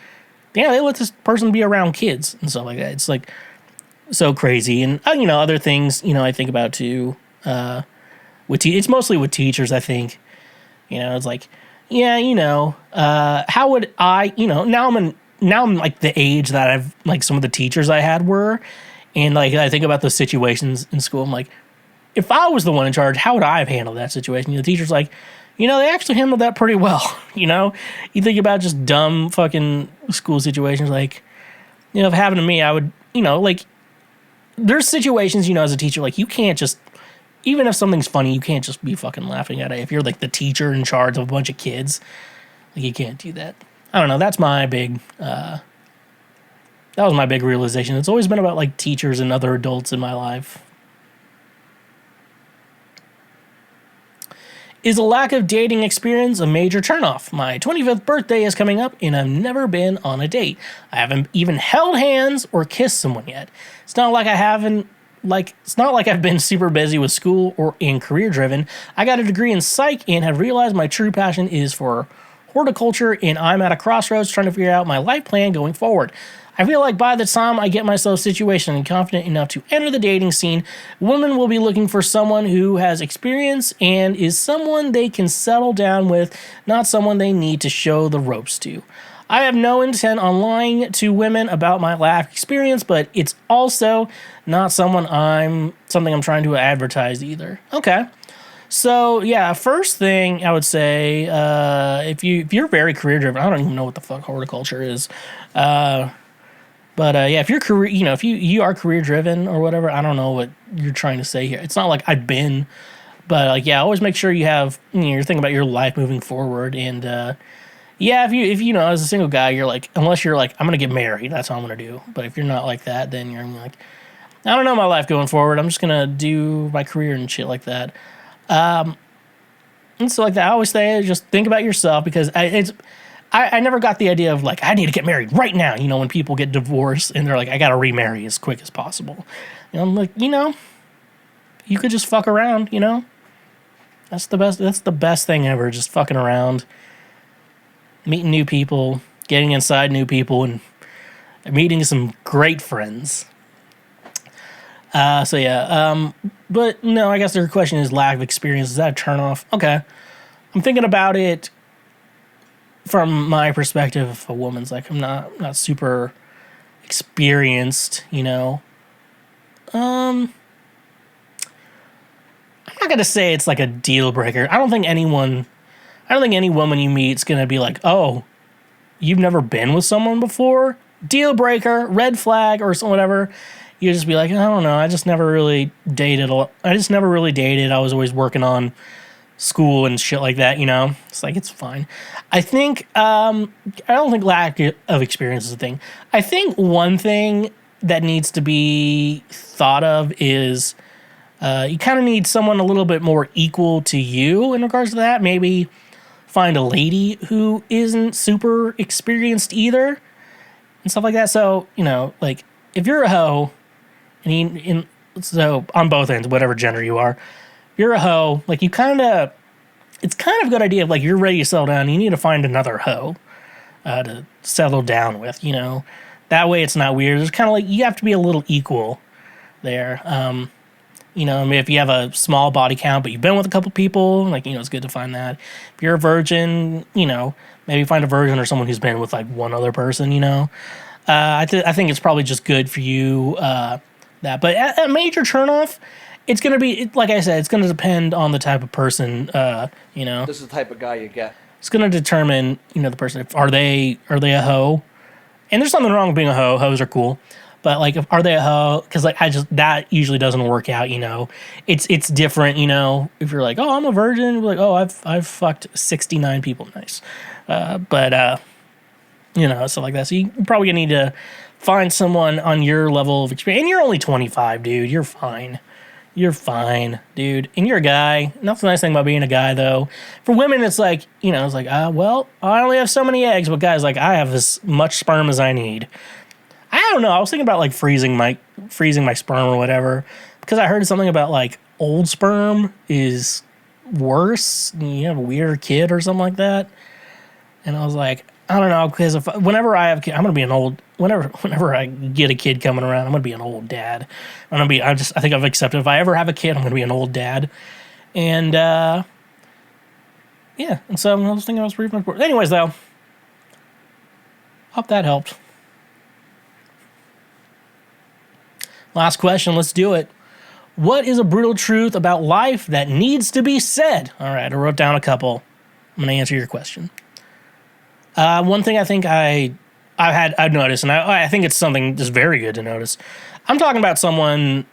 yeah, they let this person be around kids and stuff like that. It's like so crazy. And, you know, other things, you know, I think about too, it's mostly with teachers, I think. You know, it's like, yeah, you know, how would I, you know, now I'm like the age that I've, like some of the teachers I had were, and like I think about those situations in school, I'm like, if I was the one in charge, how would I have handled that situation? You know, the teacher's like, you know, they actually handled that pretty well. You know, you think about just dumb fucking school situations, like, you know, if it happened to me, I would, you know, like, there's situations, you know, as a teacher, like, you can't just, even if something's funny, you can't just be fucking laughing at it. If you're like the teacher in charge of a bunch of kids, like, you can't do that. I don't know. That's my big That was my big realization. It's always been about like teachers and other adults in my life. Is a lack of dating experience a major turnoff? My 25th birthday is coming up, and I've never been on a date. I haven't even held hands or kissed someone yet. It's not like I've been super busy with school or in career driven. I got a degree in psych and have realized my true passion is for horticulture, and I'm at a crossroads trying to figure out my life plan going forward. I feel like by the time I get myself situated and confident enough to enter the dating scene, women will be looking for someone who has experience and is someone they can settle down with, not someone they need to show the ropes to. I have no intent on lying to women about my lack of experience, but it's also not something I'm trying to advertise either. Okay. So yeah, first thing I would say, if you're very career driven, I don't even know what the fuck horticulture is. But yeah, if you're if you are career driven or whatever, I don't know what you're trying to say here. It's not like I've been, but like, yeah, always make sure you have, you're thinking about your life moving forward. And yeah, if you know, as a single guy, you're like, unless you're like, I'm going to get married, that's all I'm going to do. But if you're not like that, then you're like, I don't know my life going forward. I'm just going to do my career and shit like that. And so like that, I always say, just think about yourself, because I never got the idea of like, I need to get married right now. You know, when people get divorced and they're like, I got to remarry as quick as possible. And I'm like, you could just fuck around, That's the best thing ever. Just fucking around, meeting new people, getting inside new people, and meeting some great friends. So yeah, but no, I guess the question is lack of experience. Is that a turnoff? Okay. I'm thinking about it from my perspective. If a woman's like, I'm not super experienced, I'm not gonna say it's like a deal breaker. I don't think any woman you meet is gonna be like, oh, you've never been with someone before? Deal breaker, red flag, or whatever. You just be like, I don't know, I just never really dated. I was always working on school and shit like that, It's like, it's fine. I think, I don't think lack of experience is a thing. I think one thing that needs to be thought of is you kind of need someone a little bit more equal to you in regards to that. Maybe find a lady who isn't super experienced either and stuff like that. So, like, if you're a hoe, so on both ends, whatever gender you are, you're a hoe, like it's kind of a good idea of like, you're ready to settle down, you need to find another hoe to settle down with, that way it's not weird. It's kind of like, you have to be a little equal there. If you have a small body count, but you've been with a couple people, like, it's good to find that. If you're a virgin, maybe find a virgin or someone who's been with like one other person, I think it's probably just good for you, that. But a major turnoff, it's going to be, like I said, it's going to depend on the type of person, This is the type of guy you get. It's going to determine, the person. Are they a hoe? And there's nothing wrong with being a hoe. Hoes are cool. But, like, are they a hoe? Because, like, that usually doesn't work out, It's different, If you're like, oh, I'm a virgin. You're like, oh, I've fucked 69 people. Nice. But stuff like that. So you're probably going to need to find someone on your level of experience. And you're only 25, dude. You're fine. You're fine, dude. And you're a guy. And that's the nice thing about being a guy, though. For women, it's like, it's like, well, I only have so many eggs. But guys, like, I have as much sperm as I need. I don't know. I was thinking about, like, freezing my sperm or whatever. Because I heard something about, like, old sperm is worse. You have a weirder kid or something like that. And I was like, I don't know, because whenever I have kids, I'm gonna be an old. Whenever I get a kid coming around, I'm gonna be an old dad. I think I've accepted. If I ever have a kid, I'm gonna be an old dad. And yeah, and so I was thinking I was pretty much. Anyways, though, hope that helped. Last question. Let's do it. What is a brutal truth about life that needs to be said? All right, I wrote down a couple. I'm gonna answer your question. One thing I think I've noticed, and I think it's something that's very good to notice. I'm talking about someone,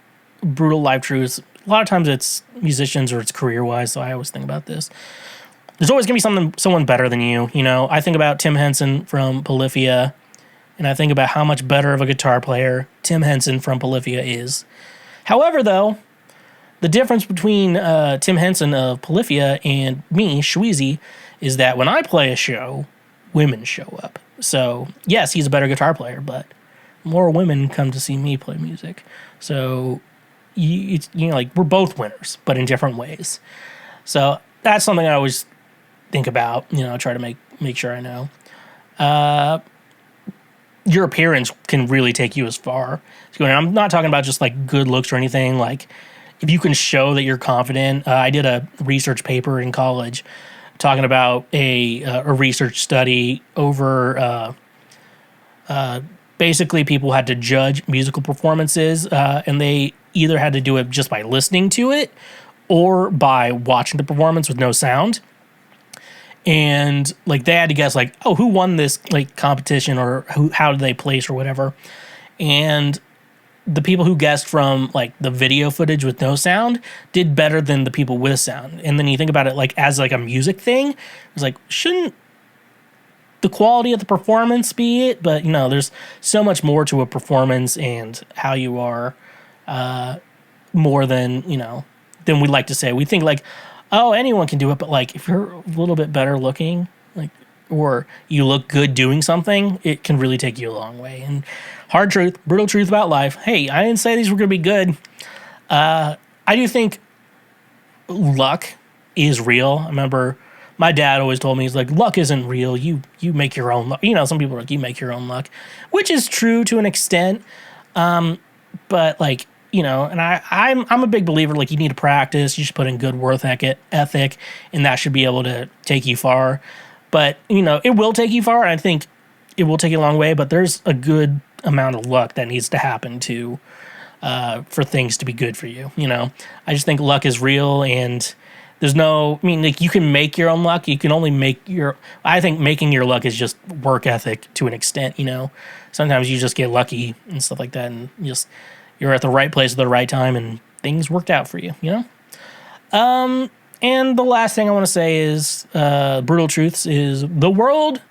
brutal life truths. A lot of times it's musicians or it's career-wise, so I always think about this. There's always going to be someone better than you, I think about Tim Henson from Polyphia. and I think about how much better of a guitar player Tim Henson from Polyphia is. However, though, the difference between Tim Henson of Polyphia and me, Schweezy, is that when I play a show, women show up. So, yes, he's a better guitar player, but more women come to see me play music. So, like, we're both winners, but in different ways. So, that's something I always think about, try to make sure I know. Your appearance can really take you as far. So, I'm not talking about just, like, good looks or anything. Like, if you can show that you're confident. I did a research paper in college talking about a research study over basically people had to judge musical performances, and they either had to do it just by listening to it or by watching the performance with no sound. And like they had to guess like, oh, who won this like competition, or how did they place or whatever. And the people who guessed from like the video footage with no sound did better than the people with sound. And then you think about it like as like a music thing, it's like, shouldn't the quality of the performance be it? But there's so much more to a performance and how you are, more than than we like to say. We think like, oh, anyone can do it, but like if you're a little bit better looking, like, or you look good doing something, it can really take you a long way. And hard truth, brutal truth about life. Hey, I didn't say these were going to be good. I do think luck is real. I remember my dad always told me, he's like, luck isn't real. You make your own luck. Some people are like, you make your own luck, which is true to an extent. But like, and I'm a big believer, like you need to practice. You should put in good work ethic, and that should be able to take you far. But, it will take you far. I think it will take you a long way, but there's a good amount of luck that needs to happen to for things to be good for you. I just think luck is real, and there's like you can make your own luck. You can only I think making your luck is just work ethic to an extent, Sometimes you just get lucky and stuff like that, and you're at the right place at the right time, and things worked out for you, And the last thing I want to say is, brutal truths is the world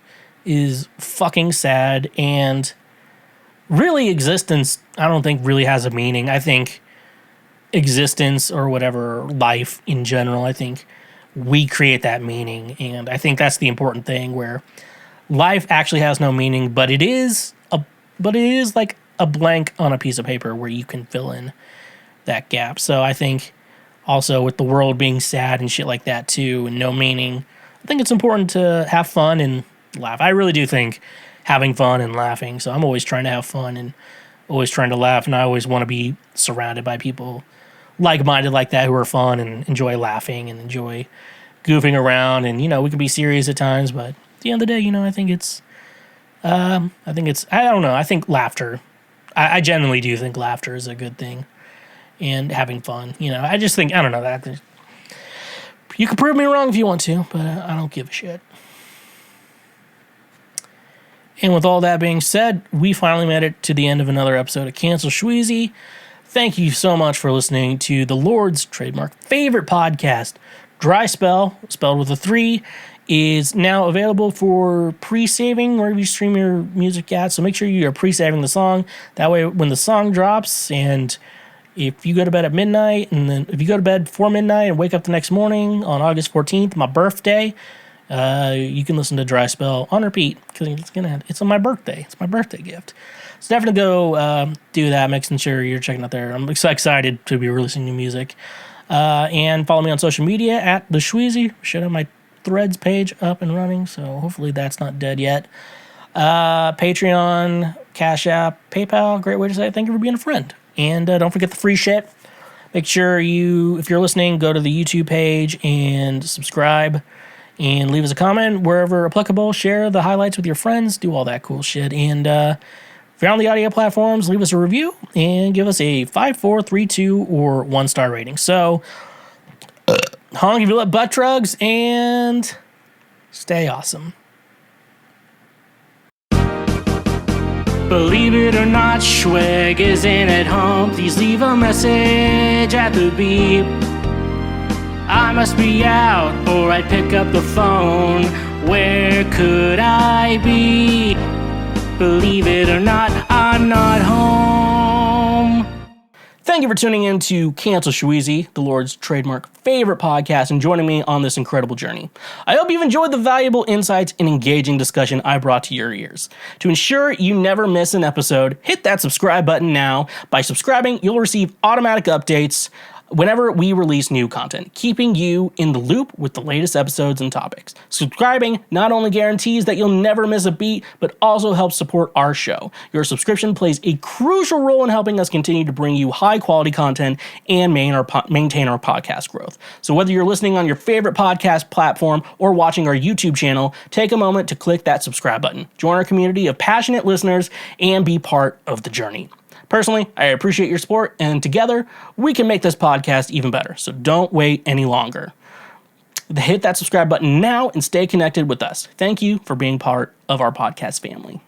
is fucking sad, and really existence, I don't think really has a meaning. I think existence or whatever, life in general, I think we create that meaning. And I think that's the important thing, where life actually has no meaning, but it is like a blank on a piece of paper where you can fill in that gap. So I think also with the world being sad and shit like that too, and no meaning, I think it's important to have fun and laugh. I really do think having fun and laughing. So I'm always trying to have fun and always trying to laugh. And I always want to be surrounded by people like-minded like that, who are fun and enjoy laughing and enjoy goofing around. And, we can be serious at times, but at the end of the day, I think I don't know. I think laughter, I genuinely do think laughter is a good thing, and having fun. I just think, I don't know, that you can prove me wrong if you want to, but I don't give a shit. And with all that being said, we finally made it to the end of another episode of Cancel Schweezy. Thank you so much for listening to the Lord's trademark favorite podcast. Dry Spell, spelled with a 3, is now available for pre-saving wherever you stream your music at. So make sure you are pre-saving the song. That way, when the song drops, and if you go to bed at midnight, and then if you go to bed before midnight and wake up the next morning on August 14th, my birthday, you can listen to Dry Spell on repeat, because it's on my birthday. It's my birthday gift. So definitely go do that, making sure you're checking out there. I'm so excited to be releasing new music. And follow me on social media at TheSchweezy. Should have my Threads page up and running, so hopefully that's not dead yet. Patreon, Cash App, PayPal, great way to say thank you for being a friend. And don't forget the free shit. Make sure if you're listening, go to the YouTube page and subscribe and leave us a comment wherever applicable. Share the highlights with your friends, do all that cool shit. And if you're on the audio platforms, leave us a review and give us a 5, 4, 3, 2, or 1-star rating. So, honk if you love butt drugs, and stay awesome. Believe it or not, Schweg isn't at home. Please leave a message at the beep. I must be out, or I'd pick up the phone. Where could I be? Believe it or not, I'm not home. Thank you for tuning in to Cancel Schweezy, the Lord's trademark favorite podcast, and joining me on this incredible journey. I hope you've enjoyed the valuable insights and engaging discussion I brought to your ears. To ensure you never miss an episode, hit that subscribe button now. By subscribing, you'll receive automatic updates whenever we release new content, keeping you in the loop with the latest episodes and topics. Subscribing not only guarantees that you'll never miss a beat, but also helps support our show. Your subscription plays a crucial role in helping us continue to bring you high quality content and maintain our podcast growth. So whether you're listening on your favorite podcast platform or watching our YouTube channel, take a moment to click that subscribe button. Join our community of passionate listeners and be part of the journey. Personally, I appreciate your support, and together, we can make this podcast even better. So don't wait any longer. Hit that subscribe button now and stay connected with us. Thank you for being part of our podcast family.